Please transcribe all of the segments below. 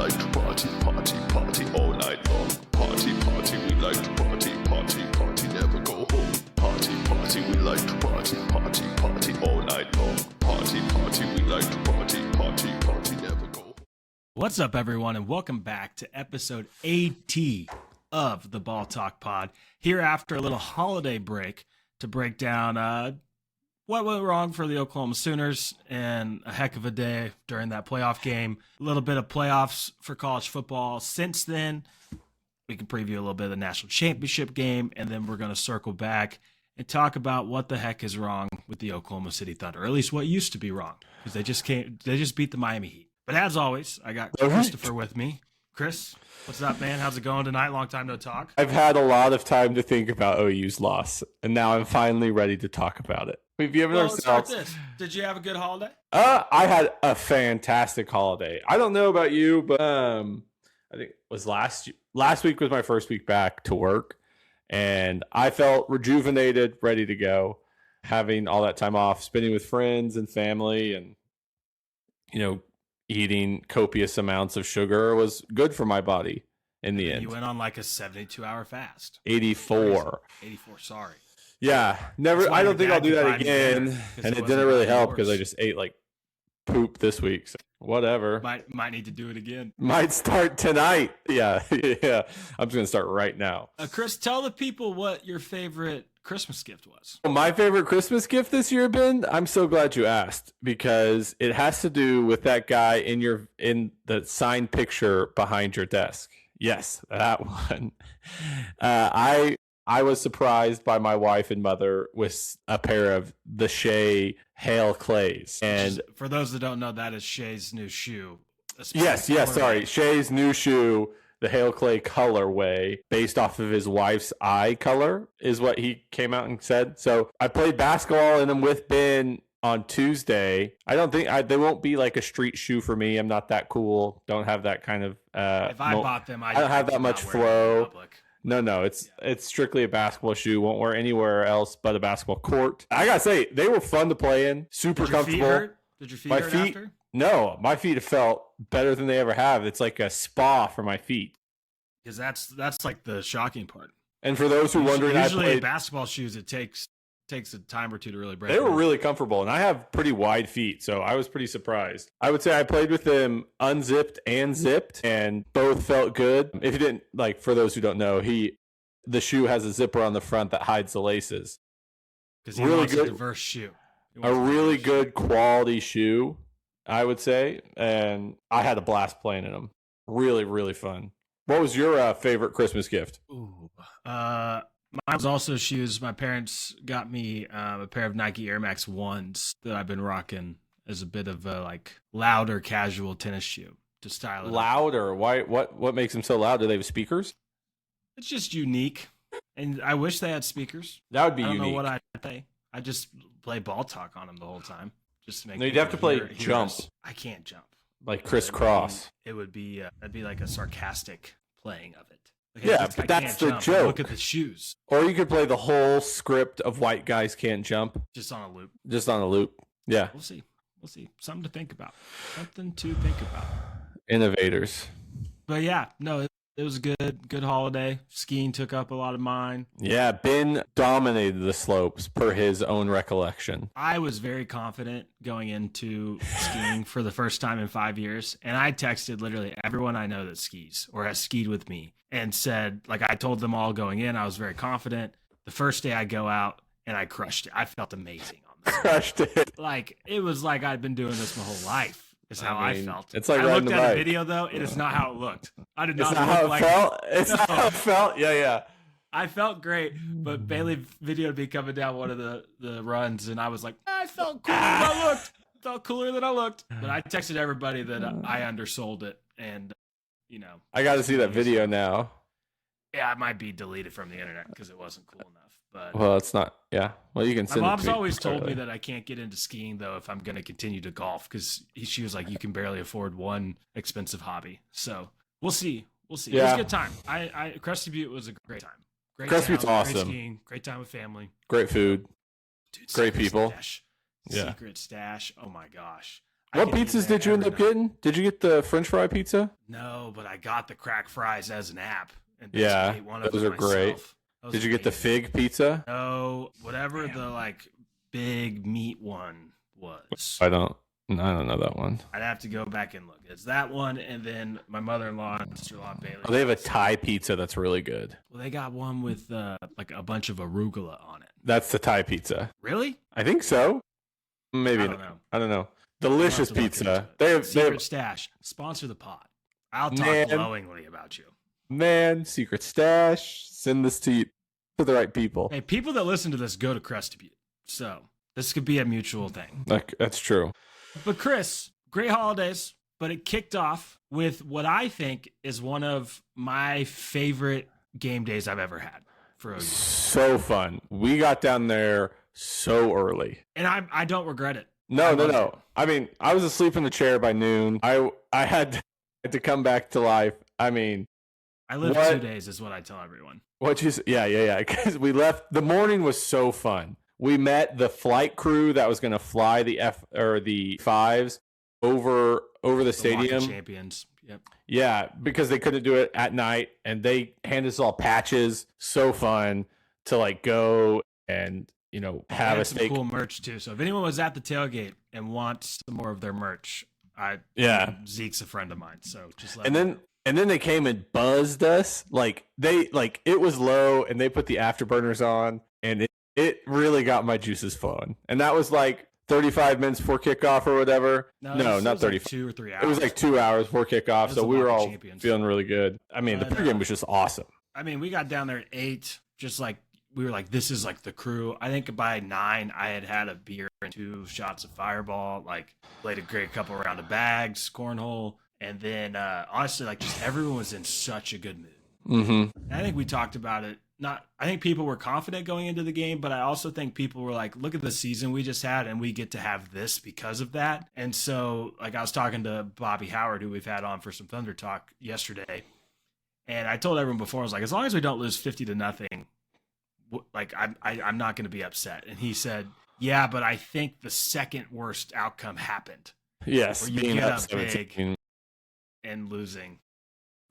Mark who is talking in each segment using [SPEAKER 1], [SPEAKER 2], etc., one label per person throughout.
[SPEAKER 1] like to party, party, party all night long. Party, party, we like to party, party, party, never go home. Party, party, we like to party, party, party all night long. Party, party, we like to party, party, party, never go home.
[SPEAKER 2] What's up, everyone, and welcome back to episode 80 of the Ball Talk Pod. Here after a little holiday break to break down what went wrong for the Oklahoma Sooners and a heck of a day during that playoff game. A little bit of playoffs for college football since then. We can preview a little bit of the national championship game, and then we're going to circle back and talk about what the heck is wrong with the Oklahoma City Thunder, or at least what used to be wrong, because they just beat the Miami Heat. But as always, I got Christopher with me. Chris, what's up, man? How's it going tonight? Long time no talk.
[SPEAKER 3] I've had a lot of time to think about OU's loss, and now I'm finally ready to talk about it. We've given
[SPEAKER 2] Let's start
[SPEAKER 3] ourselves.
[SPEAKER 2] this. Did you have a good holiday?
[SPEAKER 3] I had a fantastic holiday. I don't know about you, but I think it was last week was my first week back to work, and I felt rejuvenated, ready to go, having all that time off, spending with friends and family, and eating copious amounts of sugar was good for my body in the end.
[SPEAKER 2] You went on like a 72-hour fast.
[SPEAKER 3] 84.
[SPEAKER 2] 84, sorry.
[SPEAKER 3] Yeah, never.
[SPEAKER 2] That's why
[SPEAKER 3] I don't
[SPEAKER 2] your
[SPEAKER 3] think
[SPEAKER 2] dad
[SPEAKER 3] I'll do
[SPEAKER 2] could
[SPEAKER 3] that
[SPEAKER 2] buy me
[SPEAKER 3] again,
[SPEAKER 2] dinner, 'cause
[SPEAKER 3] and
[SPEAKER 2] it
[SPEAKER 3] it
[SPEAKER 2] wasn't
[SPEAKER 3] didn't really
[SPEAKER 2] buying
[SPEAKER 3] help because I
[SPEAKER 2] yours.
[SPEAKER 3] just ate like poop this week. So whatever.
[SPEAKER 2] Might need to do it again.
[SPEAKER 3] Might start tonight. Yeah, yeah. I'm just gonna start right now.
[SPEAKER 2] Chris, tell the people what your favorite Christmas gift was.
[SPEAKER 3] My favorite Christmas gift this year, Ben. I'm so glad you asked because it has to do with that guy in the signed picture behind your desk. Yes, that one. I was surprised by my wife and mother with a pair of the Shea Hail Clays. And
[SPEAKER 2] For those that don't know, that is Shea's new shoe.
[SPEAKER 3] yes, sorry. Shea's new shoe, the Hail Clay colorway, based off of his wife's eye color, is what he came out and said. So I played basketball in them with Ben on Tuesday. I don't think they won't be like a street shoe for me. I'm not that cool. Don't have that kind of.
[SPEAKER 2] If I bought them, I
[SPEAKER 3] don't have that
[SPEAKER 2] could
[SPEAKER 3] much
[SPEAKER 2] not wear them in
[SPEAKER 3] flow.
[SPEAKER 2] public.
[SPEAKER 3] No, it's strictly a basketball shoe. Won't wear anywhere else but a basketball court. I gotta say, they were fun to play in. Super
[SPEAKER 2] Did your
[SPEAKER 3] comfortable.
[SPEAKER 2] feet hurt? Did your feet
[SPEAKER 3] My
[SPEAKER 2] hurt
[SPEAKER 3] feet-
[SPEAKER 2] after?
[SPEAKER 3] No, my feet have felt better than they ever have. It's like a spa for my feet.
[SPEAKER 2] Because that's like the shocking part.
[SPEAKER 3] And for those who are wondering,
[SPEAKER 2] Usually
[SPEAKER 3] I played.
[SPEAKER 2] basketball shoes, it takes a time or two to really break.
[SPEAKER 3] They were
[SPEAKER 2] them.
[SPEAKER 3] really comfortable, and I have pretty wide feet, so I was pretty surprised. I would say I played with them unzipped and zipped, and both felt good. If you didn't, like, for those who don't know, the shoe has a zipper on the front that hides the laces.
[SPEAKER 2] because he
[SPEAKER 3] really
[SPEAKER 2] wants
[SPEAKER 3] good-
[SPEAKER 2] a diverse shoe. He
[SPEAKER 3] A
[SPEAKER 2] wants
[SPEAKER 3] really
[SPEAKER 2] diverse
[SPEAKER 3] good quality shoe, I would say, and I had a blast playing in them. Really, really fun. What was your favorite Christmas gift?
[SPEAKER 2] shoe. Ooh. Mine was also shoes. My parents got me a pair of Nike Air Max 1s that I've been rocking as a bit of a like louder casual tennis shoe to style it up.
[SPEAKER 3] Louder. Why? What makes them so loud? Do they have speakers?
[SPEAKER 2] It's just unique, and I wish they had speakers.
[SPEAKER 3] That would be
[SPEAKER 2] I don't
[SPEAKER 3] unique.
[SPEAKER 2] know what I'd play. I just play ball talk on them the whole time, just to make.
[SPEAKER 3] No, you'd have to
[SPEAKER 2] people
[SPEAKER 3] play
[SPEAKER 2] hear
[SPEAKER 3] jump.
[SPEAKER 2] us. I can't jump.
[SPEAKER 3] Like crisscross.
[SPEAKER 2] It would be that'd be like a sarcastic playing of it. Like,
[SPEAKER 3] Yeah,
[SPEAKER 2] I
[SPEAKER 3] but that's
[SPEAKER 2] can't
[SPEAKER 3] the
[SPEAKER 2] jump.
[SPEAKER 3] joke.
[SPEAKER 2] Look at the shoes,
[SPEAKER 3] Or you could play the whole script of White Guys Can't Jump
[SPEAKER 2] just on a loop.
[SPEAKER 3] just on a loop. Yeah.
[SPEAKER 2] We'll see. We'll see. Something to think about. Something to think about.
[SPEAKER 3] Innovators.
[SPEAKER 2] But yeah, no, it was a good holiday. Skiing took up a lot of mine.
[SPEAKER 3] Yeah, Ben dominated the slopes per his own recollection.
[SPEAKER 2] I was very confident going into skiing for the first time in 5 years. And I texted literally everyone I know that skis or has skied with me and said, like, I told them all going in, I was very confident. The first day I go out and I crushed it. I felt amazing on this.
[SPEAKER 3] Crushed it.
[SPEAKER 2] Like, it was like I'd been doing this my whole life. Is how I
[SPEAKER 3] mean,
[SPEAKER 2] felt.
[SPEAKER 3] it's like
[SPEAKER 2] I
[SPEAKER 3] riding
[SPEAKER 2] looked
[SPEAKER 3] a
[SPEAKER 2] at a
[SPEAKER 3] bike.
[SPEAKER 2] video though. It is not how it looked. I did
[SPEAKER 3] It's
[SPEAKER 2] not
[SPEAKER 3] not
[SPEAKER 2] look
[SPEAKER 3] how it
[SPEAKER 2] like
[SPEAKER 3] felt. It's not
[SPEAKER 2] No.
[SPEAKER 3] how it felt. Yeah.
[SPEAKER 2] I felt great, but Bailey videoed me coming down one of the runs, and I was like, I felt cooler than I looked. Felt cooler than I looked. But I texted everybody that I undersold it, and
[SPEAKER 3] I got to see that video now.
[SPEAKER 2] yeah, it might be deleted from the internet because it wasn't cool enough. But
[SPEAKER 3] Well, it's not. Yeah. Well, you can
[SPEAKER 2] my
[SPEAKER 3] send it
[SPEAKER 2] mom's
[SPEAKER 3] to me
[SPEAKER 2] always told me
[SPEAKER 3] separately.
[SPEAKER 2] that I can't get into skiing though if I'm going to continue to golf because she was like, you can barely afford one expensive hobby. So we'll see. We'll see. It was
[SPEAKER 3] Yeah.
[SPEAKER 2] a good time. I Crested Butte was a great time. Great
[SPEAKER 3] Crested Butte's
[SPEAKER 2] town,
[SPEAKER 3] awesome.
[SPEAKER 2] Great skiing. Great time with family.
[SPEAKER 3] Great food.
[SPEAKER 2] Dude,
[SPEAKER 3] Great
[SPEAKER 2] Secret
[SPEAKER 3] people.
[SPEAKER 2] Stash.
[SPEAKER 3] Yeah.
[SPEAKER 2] Secret Stash. Oh my gosh.
[SPEAKER 3] What pizzas did you end up getting? Did you get the French fry pizza?
[SPEAKER 2] No, but I got the crack fries as an app. And
[SPEAKER 3] Yeah,
[SPEAKER 2] ate one of
[SPEAKER 3] those
[SPEAKER 2] them
[SPEAKER 3] are great.
[SPEAKER 2] myself. That was
[SPEAKER 3] Did you get the
[SPEAKER 2] amazing.
[SPEAKER 3] fig pizza?
[SPEAKER 2] No, whatever the like big meat one was.
[SPEAKER 3] I don't know that one.
[SPEAKER 2] I'd have to go back and look. It's that one, and then my mother-in-law and sister-in-law Bailey.
[SPEAKER 3] Oh, they have a Thai pizza that's really good.
[SPEAKER 2] Well, they got one with like a bunch of arugula on it.
[SPEAKER 3] That's the Thai pizza.
[SPEAKER 2] Really?
[SPEAKER 3] I think so. Maybe
[SPEAKER 2] I don't know.
[SPEAKER 3] I don't know. Delicious
[SPEAKER 2] I'll have to look
[SPEAKER 3] pizza.
[SPEAKER 2] into it.
[SPEAKER 3] They have
[SPEAKER 2] Secret Stash. Sponsor the pod. I'll talk
[SPEAKER 3] Man.
[SPEAKER 2] glowingly about you.
[SPEAKER 3] man, Secret Stash. Send this to the right people.
[SPEAKER 2] Hey, people that listen to this go to Crest Butte. So this could be a mutual thing.
[SPEAKER 3] That's true.
[SPEAKER 2] But Chris, great holidays. But it kicked off with what I think is one of my favorite game days I've ever had for OU.
[SPEAKER 3] So fun. We got down there so early.
[SPEAKER 2] And I don't regret it.
[SPEAKER 3] No.
[SPEAKER 2] loved it.
[SPEAKER 3] I mean, I was asleep in the chair by noon. I had to come back to life. I mean,
[SPEAKER 2] I lived
[SPEAKER 3] What?
[SPEAKER 2] 2 days is what I tell everyone.
[SPEAKER 3] yeah. Because we left. The morning was so fun. We met the flight crew that was going to fly the fives over the
[SPEAKER 2] The walking
[SPEAKER 3] stadium.
[SPEAKER 2] champions. Yep.
[SPEAKER 3] Yeah, because they couldn't do it at night, and they handed us all patches. So fun to like go and
[SPEAKER 2] They
[SPEAKER 3] have a
[SPEAKER 2] had some
[SPEAKER 3] steak.
[SPEAKER 2] cool merch too. So if anyone was at the tailgate and wants some more of their merch,
[SPEAKER 3] Yeah.
[SPEAKER 2] Zeke's a friend of mine. So just let
[SPEAKER 3] And
[SPEAKER 2] me know.
[SPEAKER 3] then they came and buzzed us. It was low, and they put the afterburners on, and it really got my juices flowing. And that was like 35 minutes before kickoff or whatever. No,
[SPEAKER 2] it was
[SPEAKER 3] not
[SPEAKER 2] like
[SPEAKER 3] 35.
[SPEAKER 2] 2 or 3 hours.
[SPEAKER 3] It was like 2 hours before kickoff,
[SPEAKER 2] was
[SPEAKER 3] so
[SPEAKER 2] the
[SPEAKER 3] we were
[SPEAKER 2] walking
[SPEAKER 3] all
[SPEAKER 2] champions.
[SPEAKER 3] feeling really good. I mean, the
[SPEAKER 2] But,
[SPEAKER 3] pregame was just awesome.
[SPEAKER 2] I mean, we got down there at 8, just like we were like, this is like the crew. I think by 9, I had a beer and 2 shots of Fireball, like played a great couple round of bags, cornhole. And then honestly, like just everyone was in such a good mood.
[SPEAKER 3] Mm-hmm.
[SPEAKER 2] And I think we talked about it. I think people were confident going into the game, but I also think people were like, look at the season we just had, and we get to have this because of that. And so, like, I was talking to Bobby Howard, who we've had on for some Thunder Talk yesterday, and I told everyone before, I was like, as long as we don't lose 50-0, like, I'm not going to be upset. And he said, yeah, but I think the second worst outcome happened,
[SPEAKER 3] Yes,
[SPEAKER 2] Where you
[SPEAKER 3] being
[SPEAKER 2] get
[SPEAKER 3] up
[SPEAKER 2] up big.
[SPEAKER 3] 17.
[SPEAKER 2] and losing.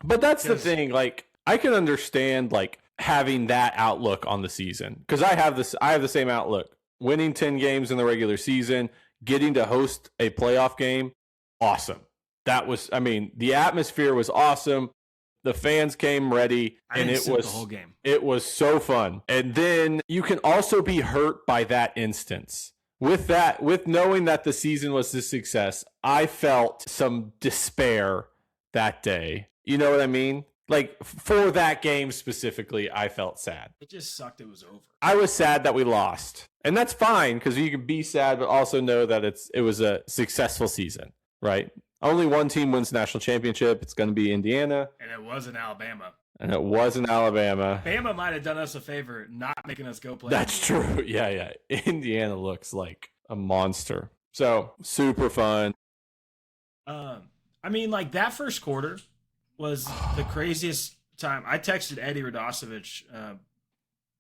[SPEAKER 3] But that's the
[SPEAKER 2] Because-
[SPEAKER 3] thing. Like, I can understand like having that outlook on the season because I have the same outlook. Winning 10 games in the regular season, getting to host a playoff game, awesome. That was, I mean, the atmosphere was awesome. The fans came ready,
[SPEAKER 2] I
[SPEAKER 3] and
[SPEAKER 2] didn't
[SPEAKER 3] it
[SPEAKER 2] sit
[SPEAKER 3] was
[SPEAKER 2] the whole game.
[SPEAKER 3] It was so fun. And then you can also be hurt by that instance. With knowing that the season was a success, I felt some despair that day. You know what I mean? Like for that game specifically, I felt sad.
[SPEAKER 2] It just sucked. It was over.
[SPEAKER 3] I was sad that we lost. And that's fine because you can be sad, but also know that it was a successful season, right? Only one team wins national championship. It's going to be Indiana.
[SPEAKER 2] And it was in Alabama.
[SPEAKER 3] And it was in Alabama.
[SPEAKER 2] Bama might have done us a favor not making us go play.
[SPEAKER 3] That's true. Yeah. Indiana looks like a monster. So super fun.
[SPEAKER 2] I mean, like that first quarter was the craziest time. I texted Eddie Radosevich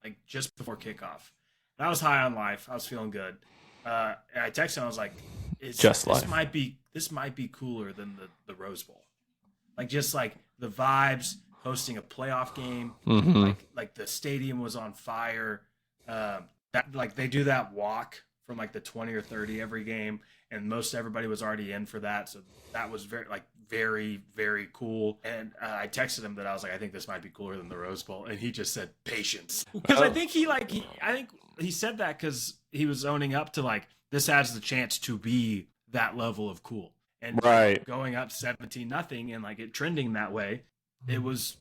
[SPEAKER 2] like just before kickoff. And I was high on life. I was feeling good. And I texted him. I was like,
[SPEAKER 3] Just
[SPEAKER 2] this
[SPEAKER 3] life.
[SPEAKER 2] might be cooler than the Rose Bowl. Like just like the vibes, hosting a playoff game.
[SPEAKER 3] Mhm.
[SPEAKER 2] Like the stadium was on fire. That like they do that walk from like the 20 or 30 every game, and most everybody was already in for that. So that was very, very cool. And I texted him that I was like, I think this might be cooler than the Rose Bowl, and he just said patience because I
[SPEAKER 3] Oh.
[SPEAKER 2] think he said that because he was owning up to like this has the chance to be that level of cool. And
[SPEAKER 3] Right.
[SPEAKER 2] going up 17-0 and like it trending that way, it was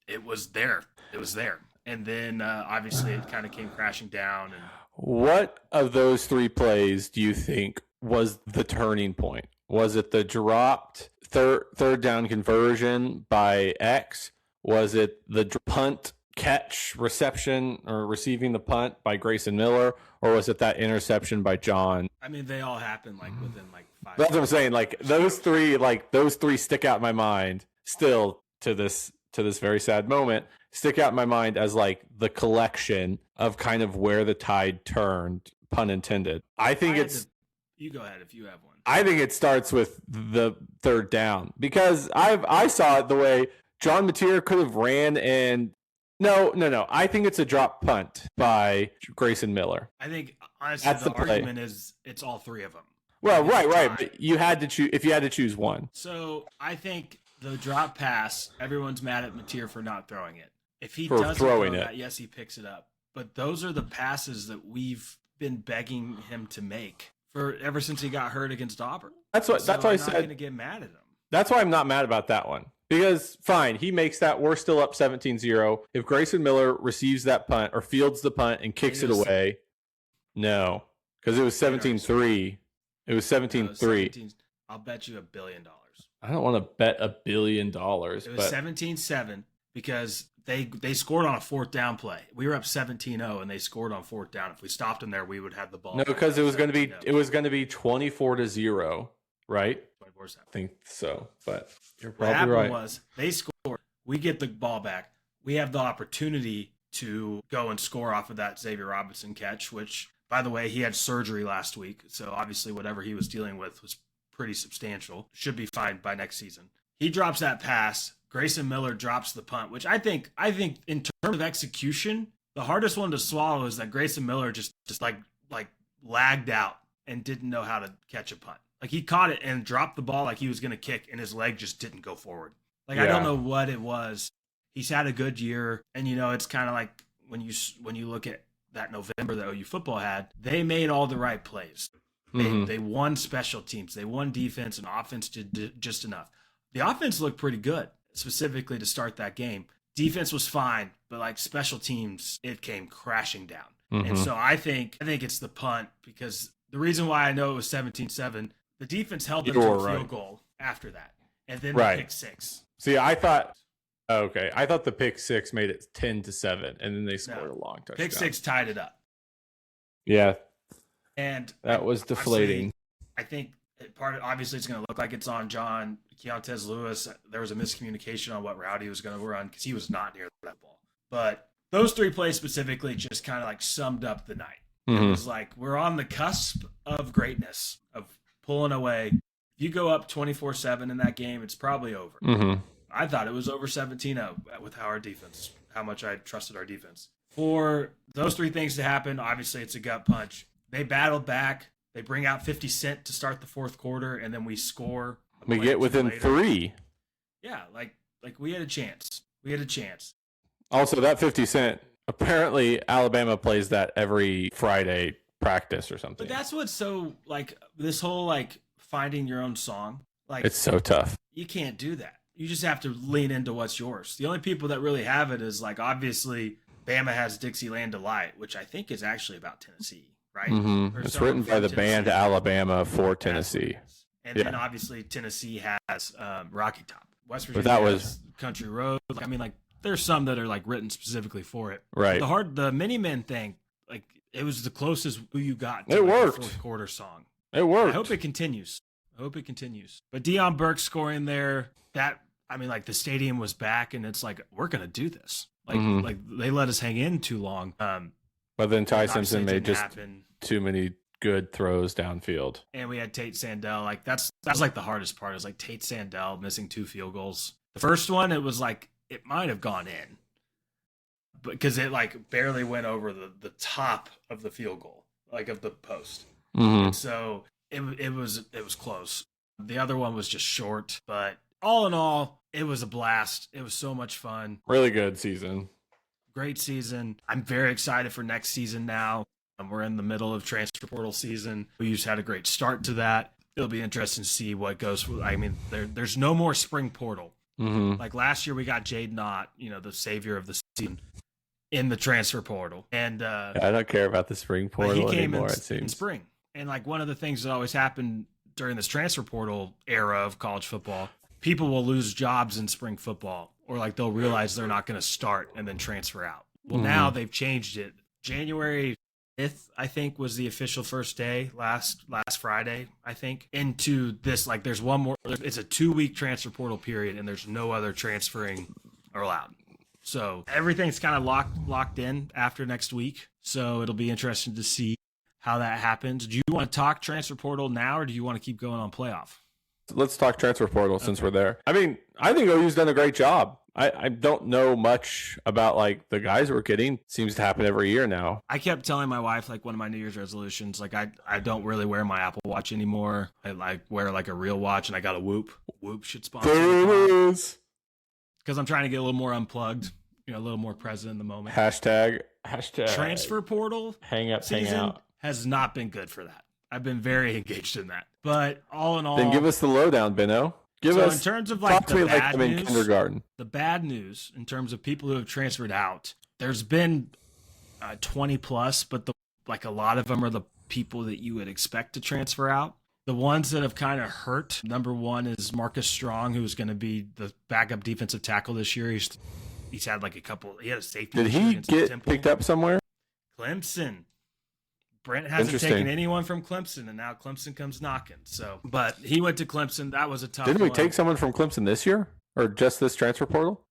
[SPEAKER 2] there. It was there. And then obviously it kind of came crashing down. And
[SPEAKER 3] What of those 3 plays do you think was the turning point? Was it the dropped third down conversion by X? Was it the punt catch reception or receiving the punt by Grayson Miller? Or was it that interception by John?
[SPEAKER 2] I mean, they all happened like within like 5
[SPEAKER 3] That's what I'm saying. Like those three stick out in my mind still to this very sad moment, stick out in my mind as like the collection of kind of where the tide turned, pun intended. I think
[SPEAKER 2] You go ahead if you have one.
[SPEAKER 3] I think it starts with the third down because I saw it the way John Mateer could have ran and no. I think it's a drop punt by Grayson Miller.
[SPEAKER 2] I think honestly
[SPEAKER 3] That's
[SPEAKER 2] the
[SPEAKER 3] the play.
[SPEAKER 2] argument is it's all three of them.
[SPEAKER 3] Well,
[SPEAKER 2] It's a
[SPEAKER 3] right.
[SPEAKER 2] tie.
[SPEAKER 3] But you had to choose if you had to choose one.
[SPEAKER 2] So I think the drop pass, everyone's mad at Mateer for not throwing it. If he
[SPEAKER 3] For
[SPEAKER 2] doesn't
[SPEAKER 3] throwing
[SPEAKER 2] throw
[SPEAKER 3] it.
[SPEAKER 2] that, yes, he picks it up. But those are the passes that we've been begging him to make for ever since he got hurt against Auburn.
[SPEAKER 3] That's why
[SPEAKER 2] I'm
[SPEAKER 3] I
[SPEAKER 2] not
[SPEAKER 3] said
[SPEAKER 2] going to get mad at him.
[SPEAKER 3] that's why I'm not mad about that one. Because fine, he makes that. We're still up 17-0. If Grayson Miller receives that punt or fields the punt and kicks it away, no. Because it was 17-3. It was 17-3.
[SPEAKER 2] 17 I'll bet you $1 billion.
[SPEAKER 3] I don't want to bet $1 billion,
[SPEAKER 2] It was
[SPEAKER 3] but
[SPEAKER 2] 17-7 because they scored on a fourth down play. We were up 17-0 and they scored on fourth down. If we stopped them there, we would have the ball.
[SPEAKER 3] no, because it was going to be 24-0, right?
[SPEAKER 2] 24-7.
[SPEAKER 3] I think so, but you're
[SPEAKER 2] What
[SPEAKER 3] probably
[SPEAKER 2] happened
[SPEAKER 3] right.
[SPEAKER 2] was they scored. We get the ball back. We have the opportunity to go and score off of that Xavier Robinson catch, which, by the way, he had surgery last week. So obviously whatever he was dealing with was pretty substantial. Should be fine by next season. He drops that pass. Grayson Miller drops the punt, which I think in terms of execution, the hardest one to swallow is that Grayson Miller just like lagged out and didn't know how to catch a punt. Like he caught it and dropped the ball like he was going to kick, and his leg just didn't go forward. Like I don't
[SPEAKER 3] Yeah.
[SPEAKER 2] know what it was. He's had a good year, and it's kind of like when you look at that November that OU football had, they made all the right plays.
[SPEAKER 3] Mhm.
[SPEAKER 2] They won special teams, they won defense, and offense did just enough. The offense looked pretty good, specifically to start that game. Defense was fine, but like special teams, it came crashing down. And
[SPEAKER 3] Mhm.
[SPEAKER 2] so I think it's the punt because the reason why I know it was 17-7, the defense held them to
[SPEAKER 3] You're
[SPEAKER 2] a
[SPEAKER 3] right.
[SPEAKER 2] field goal after that, and then
[SPEAKER 3] Right.
[SPEAKER 2] they picked six.
[SPEAKER 3] See, I thought the pick six made it 10-7, and then they scored
[SPEAKER 2] No.
[SPEAKER 3] a long touchdown.
[SPEAKER 2] Pick six tied it up,
[SPEAKER 3] Yeah,
[SPEAKER 2] and
[SPEAKER 3] that was deflating.
[SPEAKER 2] I think obviously it's going to look like it's on John Keontez Lewis. There was a miscommunication on what route he was going to run because he was not near that ball. But those three plays specifically just kind of like summed up the night. It
[SPEAKER 3] Mhm.
[SPEAKER 2] was like we're on the cusp of greatness, of pulling away. If you go up 24-7 in that game, it's probably over.
[SPEAKER 3] Mhm.
[SPEAKER 2] I thought it was over 17-0 with how much I trusted our defense. For those three things to happen, obviously it's a gut punch. They battled back. They bring out 50 Cent to start the fourth quarter, and then we score. a
[SPEAKER 3] We
[SPEAKER 2] play or
[SPEAKER 3] get
[SPEAKER 2] two
[SPEAKER 3] within
[SPEAKER 2] later.
[SPEAKER 3] 3.
[SPEAKER 2] Yeah, like we had a chance. We had a chance.
[SPEAKER 3] Also, that 50 Cent, apparently Alabama plays that every Friday practice or something.
[SPEAKER 2] But that's what's so like this whole like finding your own song. Like
[SPEAKER 3] It's so tough.
[SPEAKER 2] you can't do that. You just have to lean into what's yours. The only people that really have it is like obviously Bama has Dixieland Delight, which I think is actually about Tennessee, right?
[SPEAKER 3] Mhm.
[SPEAKER 2] Or
[SPEAKER 3] It's
[SPEAKER 2] someone
[SPEAKER 3] written by
[SPEAKER 2] from
[SPEAKER 3] the band
[SPEAKER 2] Tennessee.
[SPEAKER 3] Alabama for
[SPEAKER 2] That's what it
[SPEAKER 3] Tennessee.
[SPEAKER 2] is. And then obviously Tennessee has Rocky Top. West Virginia
[SPEAKER 3] that
[SPEAKER 2] has
[SPEAKER 3] was-
[SPEAKER 2] Country Road. I mean, like there's some that are like written specifically for it.
[SPEAKER 3] Right.
[SPEAKER 2] The Mini Men thing, like it was the closest you got to
[SPEAKER 3] It
[SPEAKER 2] like,
[SPEAKER 3] worked.
[SPEAKER 2] a fourth quarter song.
[SPEAKER 3] It worked.
[SPEAKER 2] I hope it continues. But Deion Burke scoring there, like the stadium was back, and it's like we're gonna do this. Like
[SPEAKER 3] Mhm.
[SPEAKER 2] like they let us hang in too long.
[SPEAKER 3] But then Ty
[SPEAKER 2] Obviously
[SPEAKER 3] Simpson
[SPEAKER 2] it
[SPEAKER 3] made
[SPEAKER 2] didn't
[SPEAKER 3] just
[SPEAKER 2] happen.
[SPEAKER 3] too many good throws downfield.
[SPEAKER 2] And we had Tate Sandell. Like that was like the hardest part. Is like Tate Sandell missing 2 field goals. The first one, it was like it might have gone in, but because it like barely went over the top of the field goal, like of the post.
[SPEAKER 3] Mhm.
[SPEAKER 2] So it was close. The other one was just short, but all in all, it was a blast. It was so much fun.
[SPEAKER 3] Really good season.
[SPEAKER 2] Great season. I'm very excited for next season now. We're in the middle of transfer portal season. We just had a great start to that. It'll be interesting to see what goes. I mean, there's no more spring portal.
[SPEAKER 3] Mhm.
[SPEAKER 2] Like last year, we got Jade Knott, the savior of the season, in the transfer portal, and
[SPEAKER 3] I don't care about the spring
[SPEAKER 2] but
[SPEAKER 3] portal
[SPEAKER 2] he came
[SPEAKER 3] anymore,
[SPEAKER 2] in,
[SPEAKER 3] it seems.
[SPEAKER 2] spring. And like one of the things that always happened during this transfer portal era of college football, people will lose jobs in spring football, or like they'll realize they're not going to start and then transfer out. Well, now they've changed it. January 5th, I think, was the official first day last Friday, I think, into this. Like there's one more, it's a 2-week transfer portal period, and there's no other transferring allowed. So everything's kind of locked in after next week. So it'll be interesting to see how that happens. Do you want to talk transfer portal now, or do you want to keep going on playoff?
[SPEAKER 3] Let's talk transfer portal since we're there. I mean, I think OU's done a great job. I don't know much about like the guys we're getting. Seems to happen every year now.
[SPEAKER 2] I kept telling my wife, like, one of my New Year's resolutions, like, I don't really wear my Apple Watch anymore. I like wear like a real watch, and I got a Whoop. Whoop should sponsor
[SPEAKER 3] There it is.
[SPEAKER 2] because I'm trying to get a little more unplugged, a little more present in the moment.
[SPEAKER 3] Hashtag
[SPEAKER 2] Transfer portal
[SPEAKER 3] hang up, hang
[SPEAKER 2] season
[SPEAKER 3] out.
[SPEAKER 2] has not been good for that. I've been very engaged in that. But all in all,
[SPEAKER 3] Then give us the lowdown, Benno. Give
[SPEAKER 2] so
[SPEAKER 3] us.
[SPEAKER 2] in terms of
[SPEAKER 3] Talk
[SPEAKER 2] like
[SPEAKER 3] to
[SPEAKER 2] the
[SPEAKER 3] me like
[SPEAKER 2] bad
[SPEAKER 3] I'm in
[SPEAKER 2] news,
[SPEAKER 3] kindergarten.
[SPEAKER 2] the bad news in terms of people who have transferred out, there's been 20 plus, but a lot of them are the people that you would expect to transfer out. The ones that have kind of hurt, number one is Marcus Strong, who's going to be the backup defensive tackle this year. He's had like he had a safety.
[SPEAKER 3] Did
[SPEAKER 2] this year
[SPEAKER 3] he
[SPEAKER 2] against
[SPEAKER 3] get
[SPEAKER 2] Temple.
[SPEAKER 3] picked up somewhere?
[SPEAKER 2] Clemson. Brent hasn't
[SPEAKER 3] Interesting.
[SPEAKER 2] taken anyone from Clemson, and now Clemson comes knocking. So, but he went to Clemson. That was a tough
[SPEAKER 3] Didn't we
[SPEAKER 2] one.
[SPEAKER 3] take someone from Clemson this year, or just this transfer portal?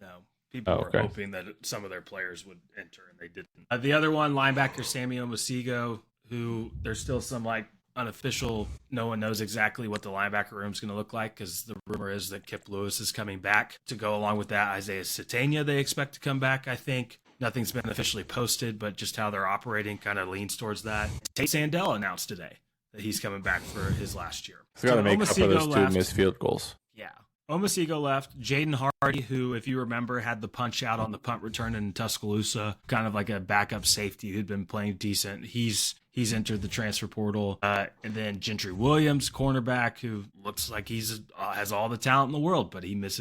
[SPEAKER 2] No. People
[SPEAKER 3] Oh,
[SPEAKER 2] were
[SPEAKER 3] okay.
[SPEAKER 2] hoping that some of their players would enter, and they didn't. The other one, linebacker Sammy Omasigo, who there's still some like unofficial, no one knows exactly what the linebacker room is going to look like, because the rumor is that Kip Lewis is coming back. To go along with that, Isaiah Satania they expect to come back, I think. Nothing's been officially posted, but just how they're operating kind of leans towards that. Tate Sandell announced today that he's coming back for his last year.
[SPEAKER 3] He's got to make up for those two
[SPEAKER 2] left.
[SPEAKER 3] missed field goals.
[SPEAKER 2] Yeah. Omasigo left. Jaden Hardy, who, if you remember, had the punch out on the punt return in Tuscaloosa, kind of like a backup safety who'd been playing decent. He's entered the transfer portal. And then Gentry Williams, cornerback, who looks like he's has all the talent in the world, but he makes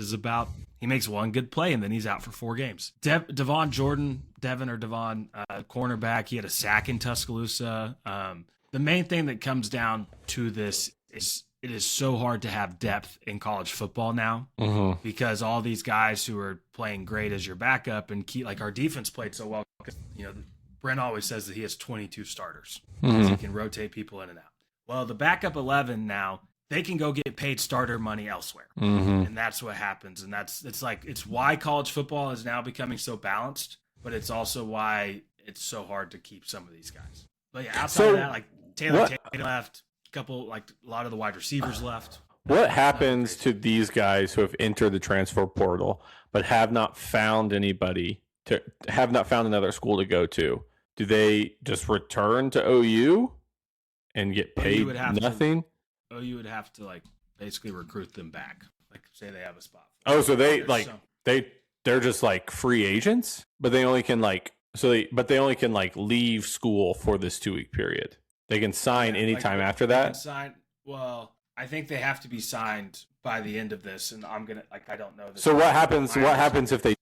[SPEAKER 2] one good play, and then he's out for 4 games. Devon, cornerback, he had a sack in Tuscaloosa. The main thing that comes down to this is it is so hard to have depth in college football now, because all these guys who are playing great as your backup and like our defense played so well. Brent always says that he has 22 starters. He can rotate people in and out. Well, the backup 11 now, they can go get paid starter money elsewhere. And that's what happens. And it's why college football is now becoming so balanced, but it's also why it's so hard to keep some of these guys. But yeah, outside of that, like Taylor left, a lot of the wide receivers left.
[SPEAKER 3] What happens to these guys who have entered the transfer portal but have not found another school to go to? Do they just return to OU and get paid nothing?
[SPEAKER 2] OU would have to basically recruit them back. Like say they have a spot.
[SPEAKER 3] Oh, so they're just like free agents, but they only can leave school for this 2-week period. They can sign anytime after that.
[SPEAKER 2] Well, I think they have to be signed by the end of this, and I don't know.
[SPEAKER 3] So what happens? What happens if they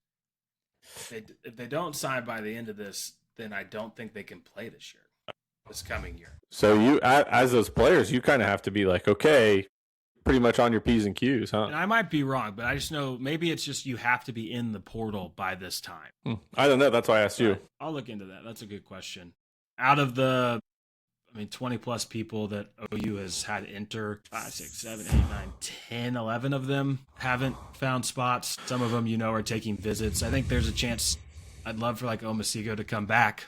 [SPEAKER 2] don't sign by the end of this? Then I don't think they can play this coming year.
[SPEAKER 3] So you, as those players, you kind of have to be like, okay, pretty much on your P's and Q's, huh?
[SPEAKER 2] And I might be wrong, but I just know maybe it's just you have to be in the portal by this time.
[SPEAKER 3] I don't know. That's why I asked you.
[SPEAKER 2] I'll look into that. That's a good question. Out of the 20 plus people that OU has had enter, 5, 6, 7, 8, 9, 10, 11 of them haven't found spots. Some of them, are taking visits. I think there's a chance. I'd love for Omasigo to come back.